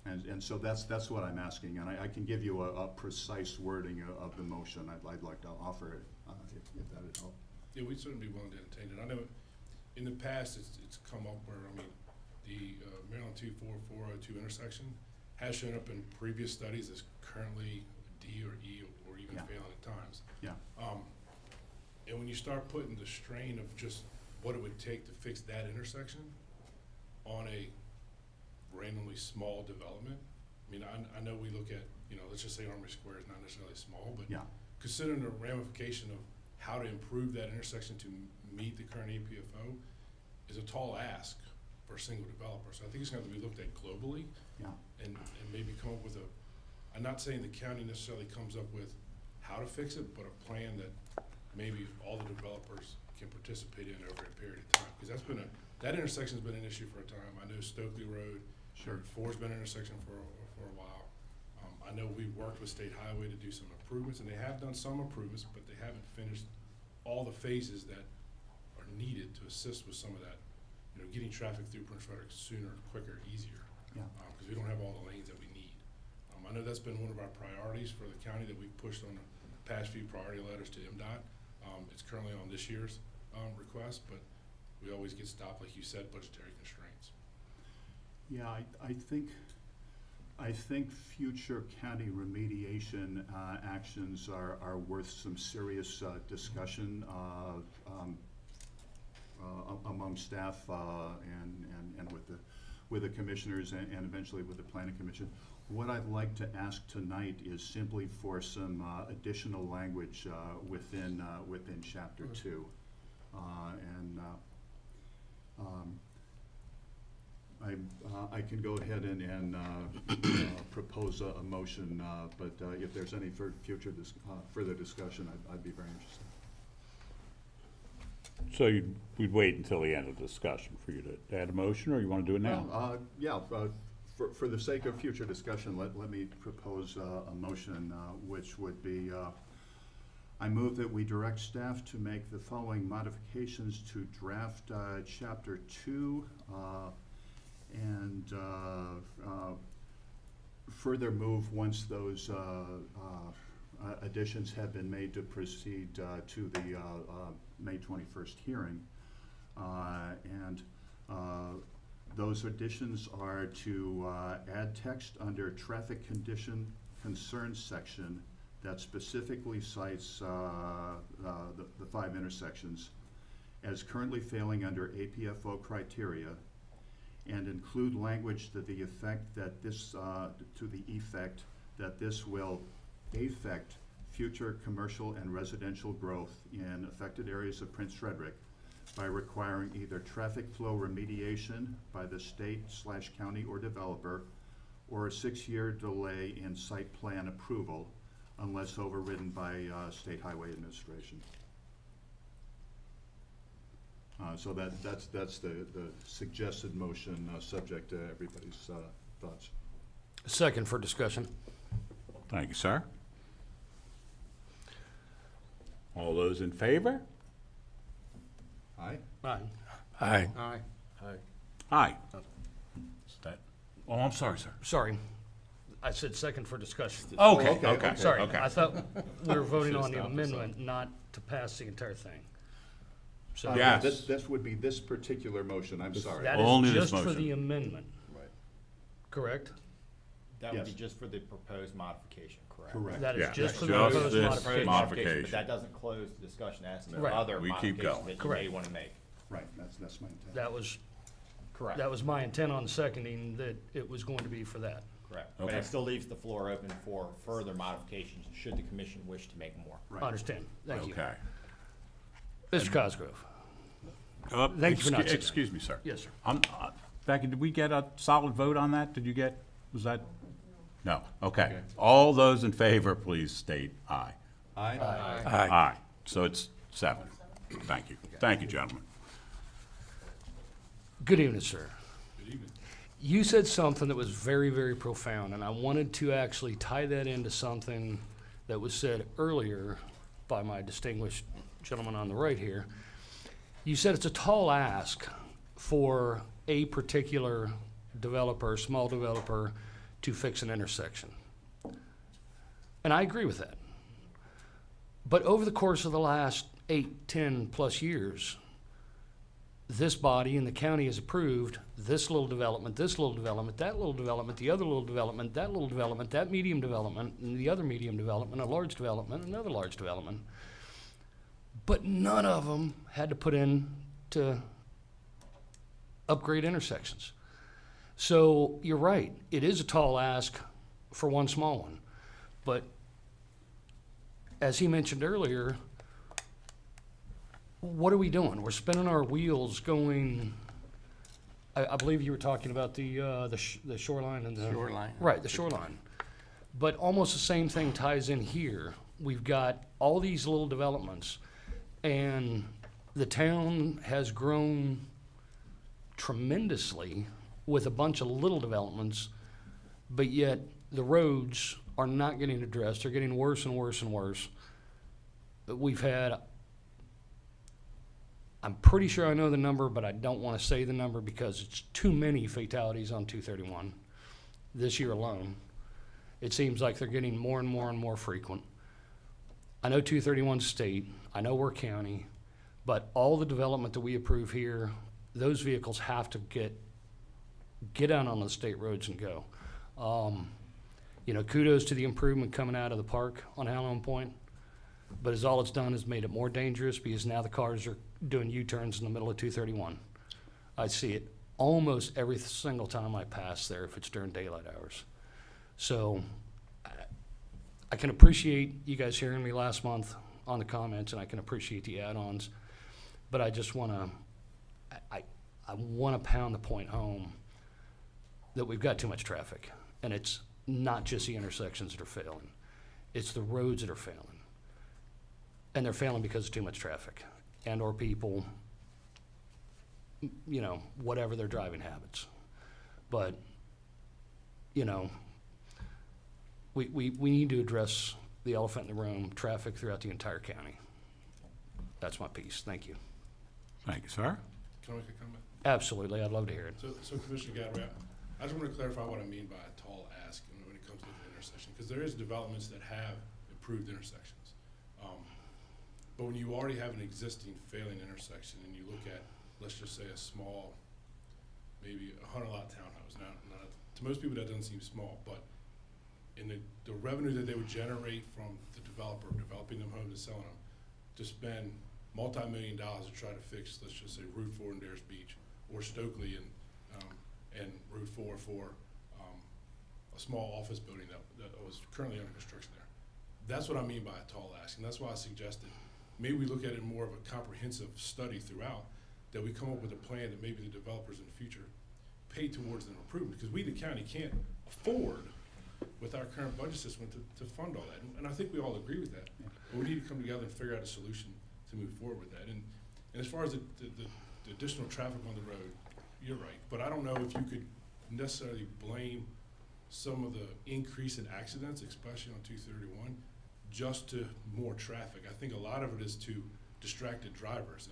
And so that's what I'm asking, and I can give you a precise wording of the motion I'd like to offer it, if that would help. Yeah, we'd certainly be willing to entertain it. I know in the past it's come up where, I mean, the Maryland 24402 intersection has shown up in previous studies as currently D or E or even even Yeah. failing at times. Yeah. And when you start putting the strain of just what it would take to fix that intersection on a randomly small development, I mean, I know we look at, let's just say Armory Square is not necessarily small, but Yeah. considering the ramification of how to improve that intersection to meet the current APFO is a tall ask for a single developer. So I think it's gonna have to be looked at globally Yeah. and maybe come up with I'm not saying the county necessarily comes up with how to fix it, but a plan that maybe all the developers can participate in over a period of time. Because that intersection's been an issue for a time. I know Stokely Road, Sure. 4's been an intersection for a while. I know we've worked with State Highway to do some improvements, and they have done some improvements, but they haven't finished all the phases that are needed to assist with some of that, getting traffic through Prince Frederick sooner, quicker, easier. Yeah. Because we don't have all the lanes that we need. I know that's been one of our priorities for the county that we've pushed on the past few priority letters to MDOT. It's currently on this year's request, but we always get stopped, like you said, budgetary constraints. Yeah, I think future county remediation actions are worth some serious discussion among staff and with the commissioners and eventually with the planning commission. What I'd like to ask tonight is simply for some additional language within chapter 2. I can go ahead and propose a motion, but if there's any future further discussion, I'd be very interested. So we'd wait until the end of the discussion for you to add a motion, or you want to do it now? For the sake of future discussion, let me propose a motion, which would be, I move that we direct staff to make the following modifications to draft chapter 2, and further move once those additions have been made to proceed to the May 21st hearing. Those additions are to add text under traffic condition concerns section that specifically cites the 5 intersections as currently failing under APFO criteria, and include language to the effect that this will affect future commercial and residential growth in affected areas of Prince Frederick by requiring either traffic flow remediation by the state/county or developer, or a 6-year delay in site plan approval unless overridden by State Highway Administration. So that's the suggested motion, subject to everybody's thoughts. Second for discussion. Thank you, sir. All those in favor? Aye? Aye. Aye. Aye. Aye. Is that, oh, I'm sorry, sir. Sorry. I said second for discussion. Okay. Sorry, okay. I thought we were voting on the Should've stopped us amendment, not to pass the entire thing. So Yes. This would be this particular motion, I'm sorry. that Only is this just for motion. the amendment, Right. correct? That would be Yes. just for the proposed modification, correct? Correct. That is Yeah, just for the just proposed this modification. modification. But that doesn't close the discussion as to Right. other We keep modifications going. that you may Correct. want to make. Right, that's my intent. That was Correct. my intent on seconding, that it was going to be for that. Correct. But Okay. it still leaves the floor open for further modifications, should the commission wish to make more. Right. I understand. Thank you. Okay. Mr. Cosgrove? Thank you for not sitting. Excuse me, sir. Yes, sir. Becky, did we get a solid vote on that? Was that? No, okay. All those in favor, please state aye. Aye? Aye. So it's 7. Thank you. Thank you, gentlemen. Good evening, sir. Good evening. You said something that was very, very profound, and I wanted to actually tie that into something that was said earlier by my distinguished gentleman on the right here. You said it's a tall ask for a particular developer, small developer, to fix an intersection. And I agree with that. But over the course of the last 8, 10 plus years, this body and the county has approved this little development, that little development, the other little development, that little development, that medium development, and the other medium development, a large development, another large development. But none of them had to put in to upgrade intersections. So you're right, it is a tall ask for one small one. But as he mentioned earlier, what are we doing? We're spinning our wheels going, I believe you were talking about the shoreline and the. Shoreline. Right, the shoreline. But almost the same thing ties in here. We've got all these little developments, and the town has grown tremendously with a bunch of little developments, but yet the roads are not getting addressed. They're getting worse and worse and worse. We've had, I'm pretty sure I know the number, but I don't want to say the number because it's too many fatalities on 231 this year alone. It seems like they're getting more and more and more frequent. I know 231 state, I know we're county, but all the development that we approve here, those vehicles have to get out on the state roads and go. You know, kudos to the improvement coming out of the park on Hallown Point, but as all it's done is made it more dangerous because now the cars are doing U-turns in the middle of 231. I see it almost every single time I pass there if it's during daylight hours. So I can appreciate you guys hearing me last month on the comments, and I can appreciate the add-ons, but I just want to, I want to pound the point home that we've got too much traffic, and it's not just the intersections that are failing. It's the roads that are failing. And they're failing because of too much traffic and or people, you know, whatever their driving habits. But, you know, we need to address the elephant in the room, traffic throughout the entire county. That's my piece. Thank you. Thank you, sir. Can I make a comment? Absolutely. I'd love to hear it. So Commissioner Gadboy, I just want to clarify what I mean by a tall ask when it comes to the intersection, because there is developments that have improved intersections. But when you already have an existing failing intersection and you look at, let's just say a small, maybe a 100-lot townhouse, to most people that doesn't seem small, but in the revenue that they would generate from the developer developing them homes and selling them, to spend multi-million dollars to try to fix, let's just say Route 4 in Dares Beach, or Stokely and Route 4 for a small office building that was currently under construction there. That's what I mean by a tall ask, and that's why I suggested maybe we look at it more of a comprehensive study throughout, that we come up with a plan that maybe the developers in the future pay towards an improvement, because we, the county, can't afford with our current budget system to fund all that. And I think we all agree with that. But we need to come together and figure out a solution to move forward with that. And as far as the additional traffic on the road, you're right. But I don't know if you could necessarily blame some of the increase in accidents, especially on 231, just to more traffic. I think a lot of it is to distracted drivers.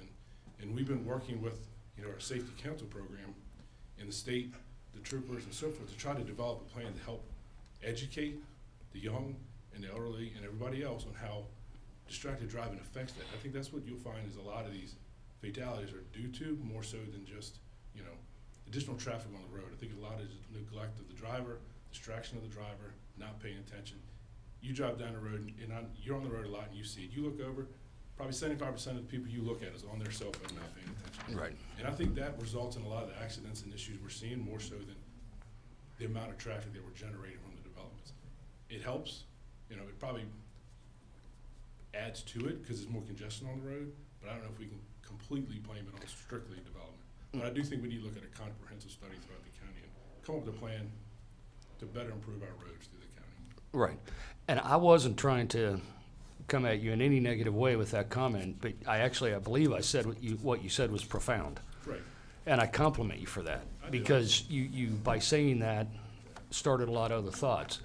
And we've been working with, you know, our safety council program in the state, the troopers and so forth, to try to develop a plan to help educate the young and the elderly and everybody else on how distracted driving affects that. I think that's what you'll find is a lot of these fatalities are due to, more so than just, you know, additional traffic on the road. I think a lot is neglect of the driver, distraction of the driver, not paying attention. You drive down the road and you're on the road a lot and you see it. You look over, probably 75% of the people you look at is on their cell phone not paying attention. Right. And I think that results in a lot of the accidents and issues we're seeing, more so than the amount of traffic that we're generating from the developments. It helps, you know, it probably adds to it because there's more congestion on the road, but I don't know if we can completely blame it on strictly development. But I do think we need to look at a comprehensive study throughout the county and come up with a plan to better improve our roads through the county. Right. And I wasn't trying to come at you in any negative way with that comment, but I believe I said what you said was profound. Right. And I compliment you for that, because you by saying that started a lot of other thoughts.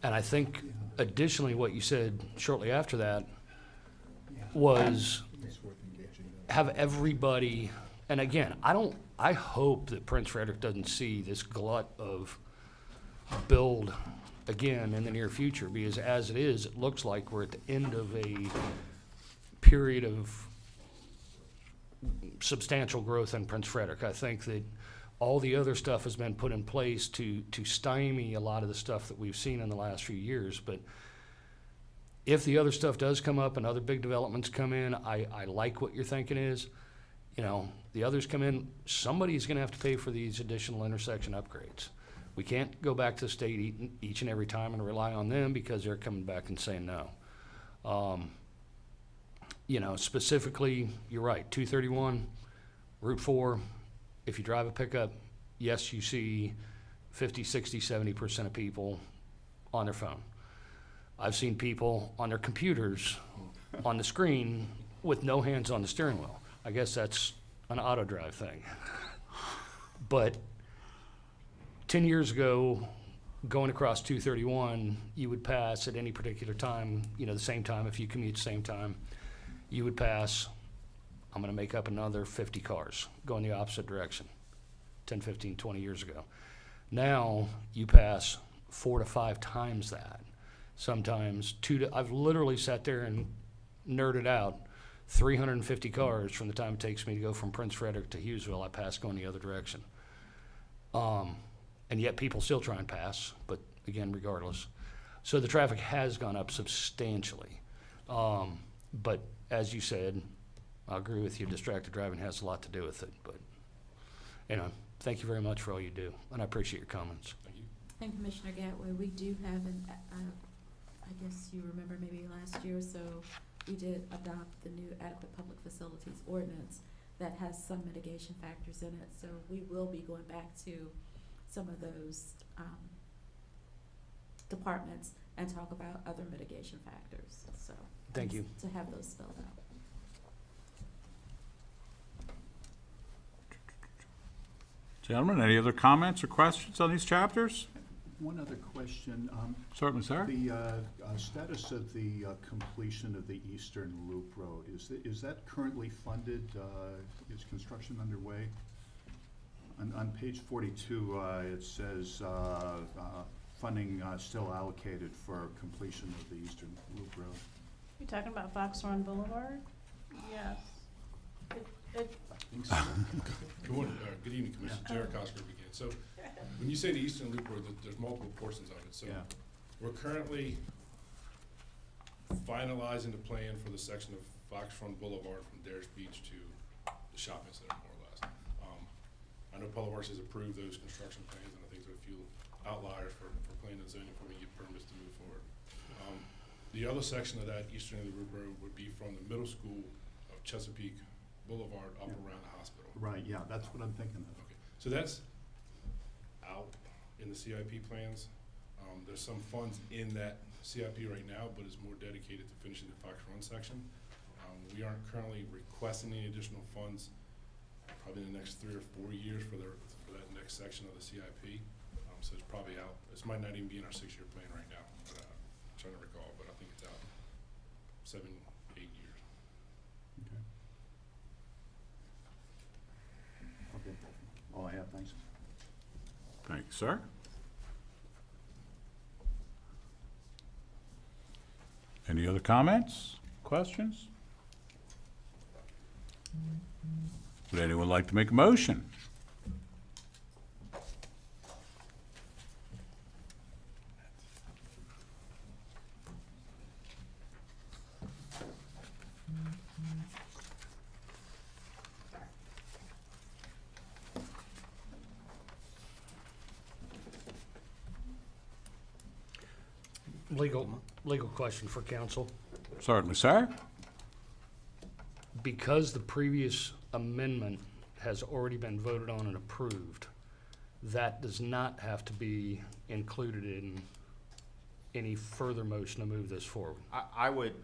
And I think additionally what you said shortly after that was have everybody, and again, I hope that Prince Frederick doesn't see this glut of build again in the near future, because as it is, it looks like we're at the end of a period of substantial growth in Prince Frederick. I think that all the other stuff has been put in place to stymie a lot of the stuff that we've seen in the last few years. But if the other stuff does come up and other big developments come in, I like what your thinking is. You know, the others come in, somebody's gonna have to pay for these additional intersection upgrades. We can't go back to the state each and every time and rely on them because they're coming back and saying no. You know, specifically, you're right, 231, Route 4, if you drive a pickup, yes, you see 50, 60, 70% of people on their phone. I've seen people on their computers on the screen with no hands on the steering wheel. I guess that's an auto drive thing. But 10 years ago, going across 231, you would pass at any particular time, you know, the same time, if you commute the same time, you would pass, I'm gonna make up another 50 cars going the opposite direction, 10, 15, 20 years ago. Now, you pass 4 to 5 times that. Sometimes I've literally sat there and nerded out 350 cars from the time it takes me to go from Prince Frederick to Hughesville, I pass going the other direction. And yet people still try and pass, but again, regardless. So the traffic has gone up substantially. But as you said, I agree with you, distracted driving has a lot to do with it. But, you know, thank you very much for all you do, and I appreciate your comments. And Commissioner Gatway, we do have I guess you remember maybe last year or so, we did adopt the new adequate public facilities ordinance that has some mitigation factors in it. So we will be going back to some of those departments and talk about other mitigation factors. So Thank you. to have those spelled out. Gentlemen, any other comments or questions on these chapters? One other question. Certainly, sir. The status of the completion of the Eastern Loop Road, is that currently funded? Is construction underway? On page 42, it says funding still allocated for completion of the Eastern Loop Road. You talking about Foxhorn Boulevard? Yes. I think so. Good morning, good evening, Commissioner. Jared Cosgrove again. So, when you say the Eastern Loop Road, there's multiple portions of it. So, Yeah. we're currently finalizing the plan for the section of Foxfront Boulevard from Dares Beach to the shopping center, more or less. I know Public Works has approved those construction plans, and I think there are a few outliers for planning and zoning before we get permits to move forward. The other section of that Eastern Loop Road would be from the middle school of Chesapeake Boulevard up around the hospital. Right, yeah, that's what I'm thinking of. Okay, so that's out in the CIP plans. There's some funds in that CIP right now, but it's more dedicated to finishing the Fox Run section. We aren't currently requesting any additional funds, probably in the next 3 or 4 years for that next section of the CIP. So it's probably out. This might not even be in our 6-year plan right now, but I'm trying to recall, but I think it's out 7, 8 years. Okay. All I have, thanks. Thank you, sir. Any other comments, questions? Would anyone like to make a motion? Legal question for council. Certainly, sir. Because the previous amendment has already been voted on and approved, that does not have to be included in any further motion to move this forward. I would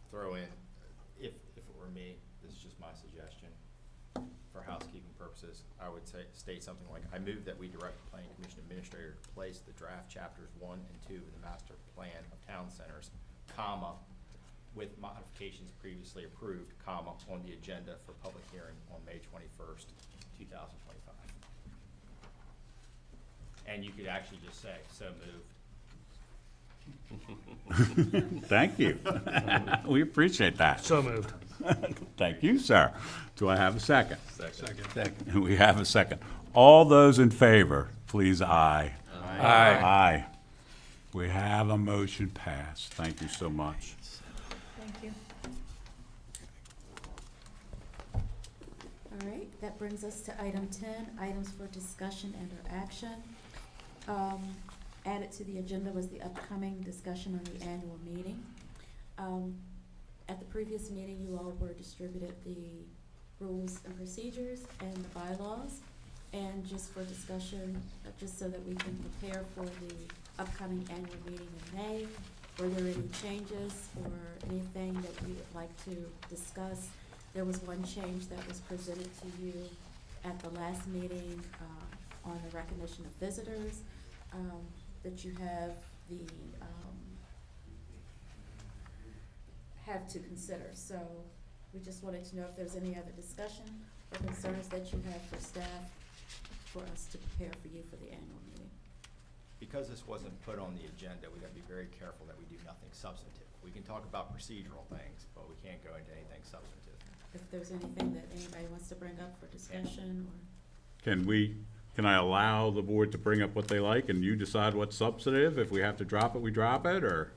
throw in, if it were me, this is just my suggestion, for housekeeping purposes, I would state something like, I move that we direct the Planning Commission Administrator to place the draft chapters 1 and 2 of the Master Plan of Town Centers, comma, with modifications previously approved, comma, on the agenda for public hearing on May 21st, 2025. And you could actually just say, so moved. Thank you. We appreciate that. So moved. Thank you, sir. Do I have a second? Second. We have a second. All those in favor, please, aye. Aye. Aye. We have a motion passed. Thank you so much. Thank you. All right, that brings us to item 10, items for discussion and/or action. Added to the agenda was the upcoming discussion on the annual meeting. At the previous meeting, you all were distributed the rules and procedures and the bylaws. And just for discussion, just so that we can prepare for the upcoming annual meeting in May, were there any changes or anything that you would like to discuss? There was one change that was presented to you at the last meeting on the recognition of visitors, that you have to consider. So we just wanted to know if there's any other discussion or concerns that you have for staff for us to prepare for you for the annual meeting. Because this wasn't put on the agenda, we gotta be very careful that we do nothing substantive. We can talk about procedural things, but we can't go into anything substantive. If there's anything that anybody wants to bring up for discussion or. Can I allow the board to bring up what they like and you decide what's substantive? If we have to drop it, we drop it, or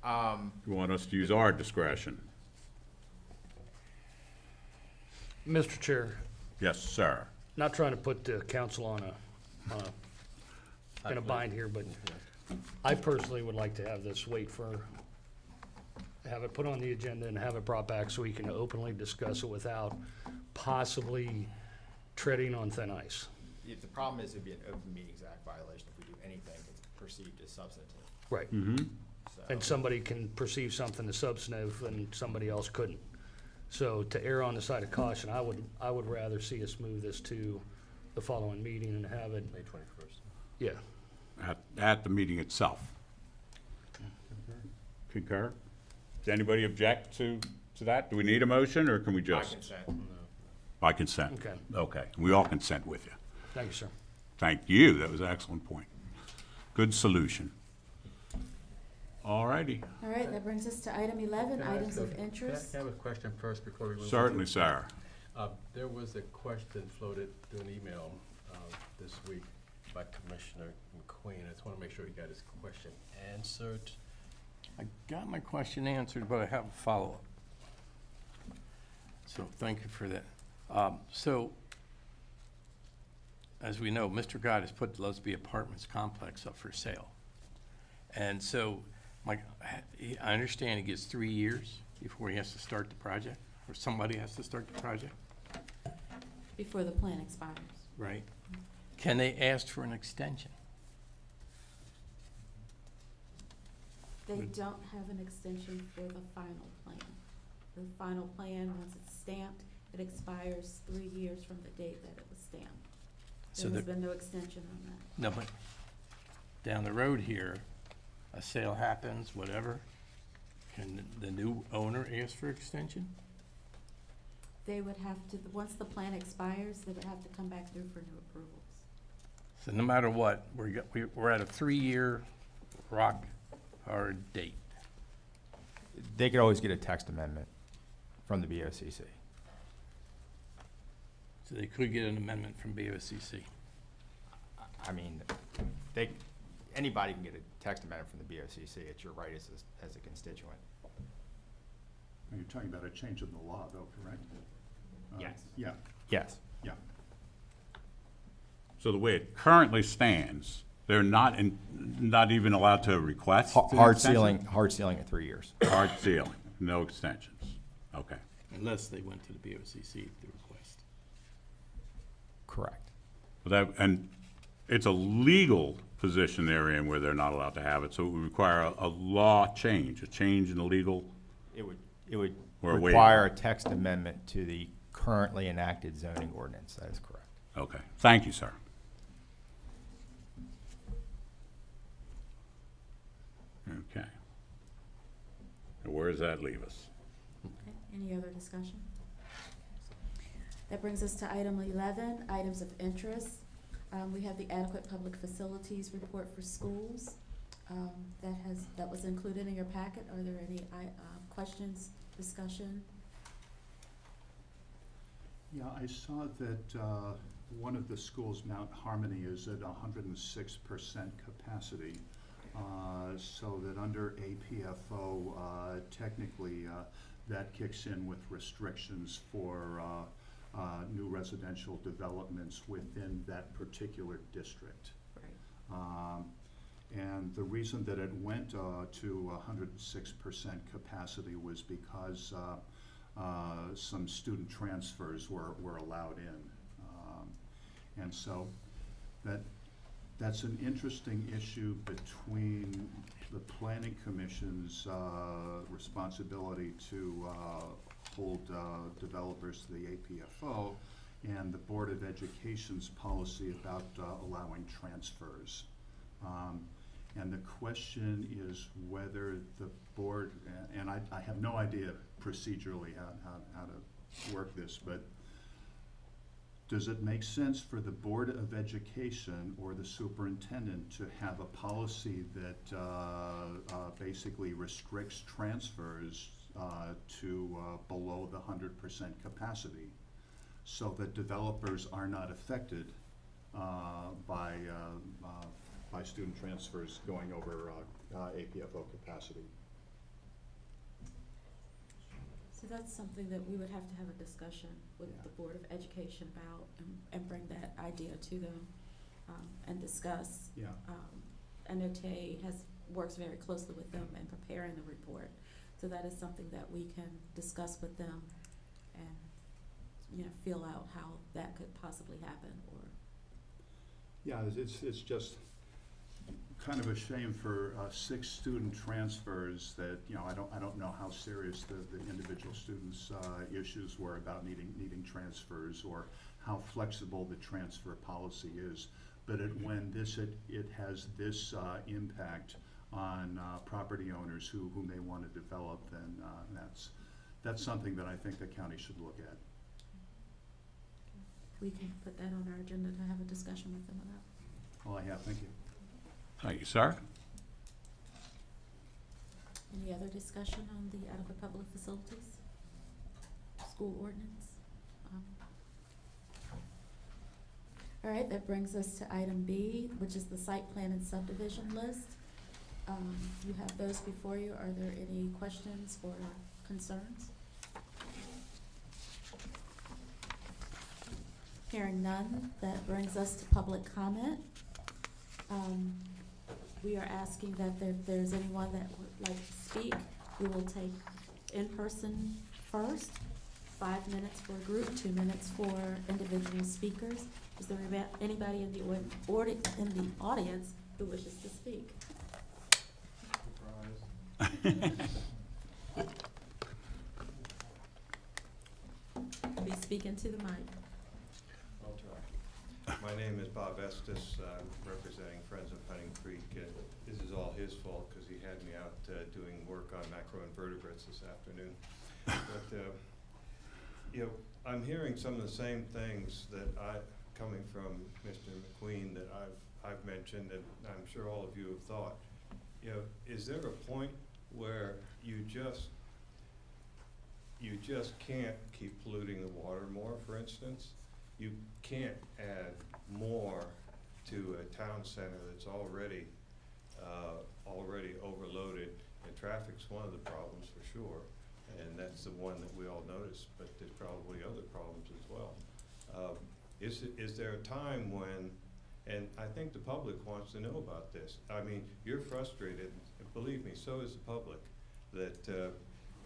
you want us to use our discretion? Mr. Chair, Yes, sir. not trying to put the council on in a bind here, but I personally would like to have this have it put on the agenda and have it brought back so we can openly discuss it without possibly treading on thin ice. If the problem is, it'd be an Open Meetings Act violation if we do anything that's perceived as substantive. Right. So, And somebody can perceive something as substantive and somebody else couldn't. So to err on the side of caution, I would rather see us move this to the following meeting and have it, May 21st. yeah. At the meeting itself. Concur? Does anybody object to that? Do we need a motion, or can we by just? consent. By consent? Okay. Okay, we all consent with you. Thank you, sir. Thank you, that was an excellent point. Good solution. All righty. All right, that brings us to item 11, items of interest. Can I have a question first before we move on? Certainly, sir. There was a question floated through an email this week by Commissioner McQueen. I just want to make sure he got his question answered. I got my question answered, but I have a follow-up. So thank you for that. So, as we know, Mr. God has put the Lusby Apartments complex up for sale. And so, I understand he gets 3 years before he has to start the project, or somebody has to start the project, Before the plan expires. right? Can they ask for an extension? They don't have an extension for the final plan. The final plan, once it's stamped, it expires 3 years from the date that it was stamped. So There has the- been no extension on that. No, but down the road here, a sale happens, whatever, can the new owner ask for extension? They would have to, once the plan expires, they would have to come back through for new approvals. So no matter what, we're at a 3-year rock hard date. They could always get a text amendment from the BOCC. So they could get an amendment from BOCC. I mean, anybody can get a text amendment from the BOCC. It's your right as a constituent. You're talking about a change in the law, though, correct? Yes. Yeah, Yes. yeah. So the way it currently stands, they're not even allowed to request? an Hard extension? ceiling at 3 years. Hard ceiling, no extensions. Okay. Unless they went to the BOCC to request. Correct. And it's a legal position they're in where they're not allowed to have it, so it would require a law change, a change in the legal. It would Or a waiver. require a text amendment to the currently enacted zoning ordinance. That is correct. Okay, thank you, sir. Okay. Now, where does that leave us? Okay, any other discussion? That brings us to item 11, items of interest. We have the adequate public facilities report for schools. That was included in your packet. Are there any questions Discussion? Yeah, I saw that one of the schools, Mount Harmony, is at 106% capacity. So that under APFO, technically, that kicks in with restrictions for new residential developments within that particular district. Right. And the reason that it went to 106% capacity was because some student transfers were allowed in. And so that's an interesting issue between the Planning Commission's responsibility to hold developers to the APFO and the Board of Education's policy about allowing transfers. And the question is whether the board, and I have no idea procedurally how to work this, but does it make sense for the Board of Education or the superintendent to have a policy that basically restricts transfers to below the 100% capacity so that developers are not affected by student transfers going over APFO capacity? So that's something that we would have to have a discussion with Yeah. the Board of Education about and bring that idea to them and discuss. Yeah. I know Tay works very closely with them in preparing the report. So that is something that we can discuss with them and, feel out how that could possibly happen or. Yeah, it's just kind of a shame for 6 student transfers that, I don't know how serious the individual students' issues were about needing transfers or how flexible the transfer policy is. But when it has this impact on property owners who may want to develop, then that's something that I think the county should look at. We can put that on our agenda to have a discussion with them about. All I have, thank you. Thank you, sir. Any other discussion on the adequate public facilities? School ordinance? All right, that brings us to item B, which is the site plan and subdivision list. You have those before you. Are there any questions or concerns? Hearing none, that brings us to public comment. We are asking that if there's anyone that would like to speak, we will take in person first, 5 minutes for a group, 2 minutes for individual speakers. Is there anybody in the audience who wishes to speak? Be speaking to the mic. I'll try. My name is Bob Estes. I'm representing Friends of Hunting Creek. This is all his fault because he had me out doing work on macroinvertebrates this afternoon. But, I'm hearing some of the same things that coming from Mr. McQueen that I've mentioned and I'm sure all of you have thought. Is there a point where you just can't keep polluting the water more, for instance? You can't add more to a town center that's already overloaded, and traffic's one of the problems for sure, and that's the one that we all notice, but there's probably other problems as well. Is there a time when, and I think the public wants to know about this, I mean, you're frustrated, and believe me, so is the public, that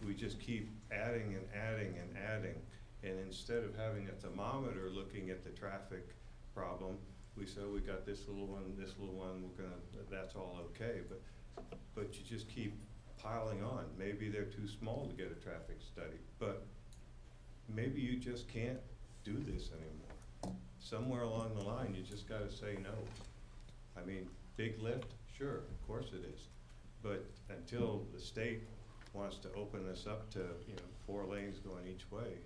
we just keep adding and adding and adding, and instead of having a thermometer looking at the traffic problem, we say, we got this little one, that's all okay, but you just keep piling on. Maybe they're too small to get a traffic study, but maybe you just can't do this anymore. Somewhere along the line, you just gotta say no. I mean, big lift, sure, of course it is, but until the state wants to open this up to, 4 lanes going each way,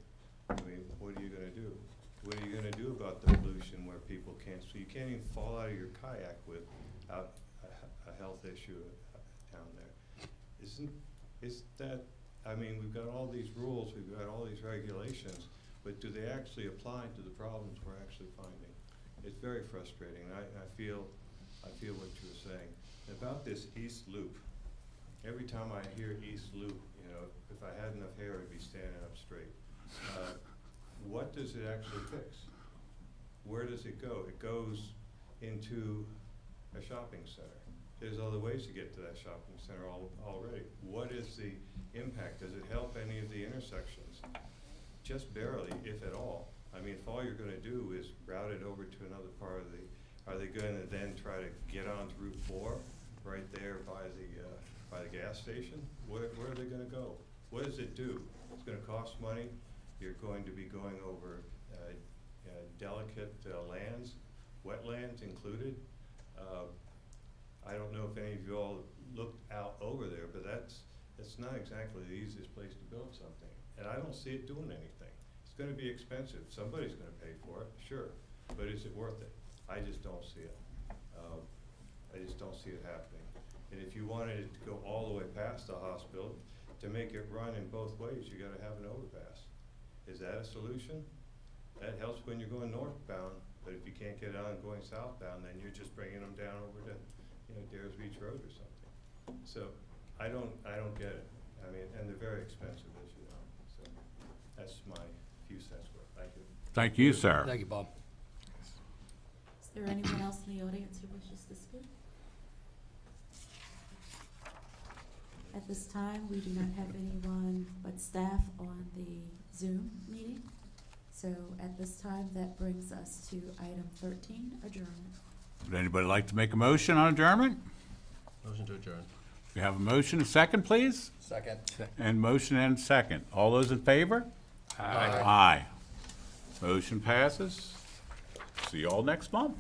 I mean, what are you gonna do? What are you gonna do about the pollution where people can't, so you can't even fall out of your kayak without a health issue down there? Is that I mean, we've got all these rules, we've got all these regulations, but do they actually apply to the problems we're actually finding? It's very frustrating. I feel what you were saying. About this East Loop, every time I hear East Loop, you know, if I had enough hair, I'd be standing up straight. What does it actually fix? Where does it go? It goes into a shopping center. There's other ways to get to that shopping center already. What is the impact? Does it help any of the intersections? Just barely, if at all. I mean, if all you're gonna do is route it over to another part of the, are they gonna then try to get onto Route 4, right there by the gas station? Where are they gonna go? What does it do? It's gonna cost money. You're going to be going over delicate lands, wetlands included. I don't know if any of you all looked out over there, but that's not exactly the easiest place to build something. And I don't see it doing anything. It's gonna be expensive. Somebody's gonna pay for it, sure. But is it worth it? I just don't see it. I just don't see it happening. And if you wanted it to go all the way past the hospital, to make it run in both ways, you gotta have an overpass. Is that a solution? That helps when you're going northbound, but if you can't get on going southbound, then you're just bringing them down over to, you know, Dares Beach Road or something. So I don't get it. I mean, and they're very expensive, as you know. So that's my few cents worth. Thank you. Thank you, sir. Thank you, Bob. Is there anyone else in the audience who wishes to speak? At this time, we do not have anyone but staff on the Zoom meeting. So at this time, that brings us to item 13, adjournment. Would anybody like to make a motion on adjournment? Motion to adjourn. We have a motion, a second, please? Second. And motion and second. All those in favor? Aye. Motion passes. See you all next month.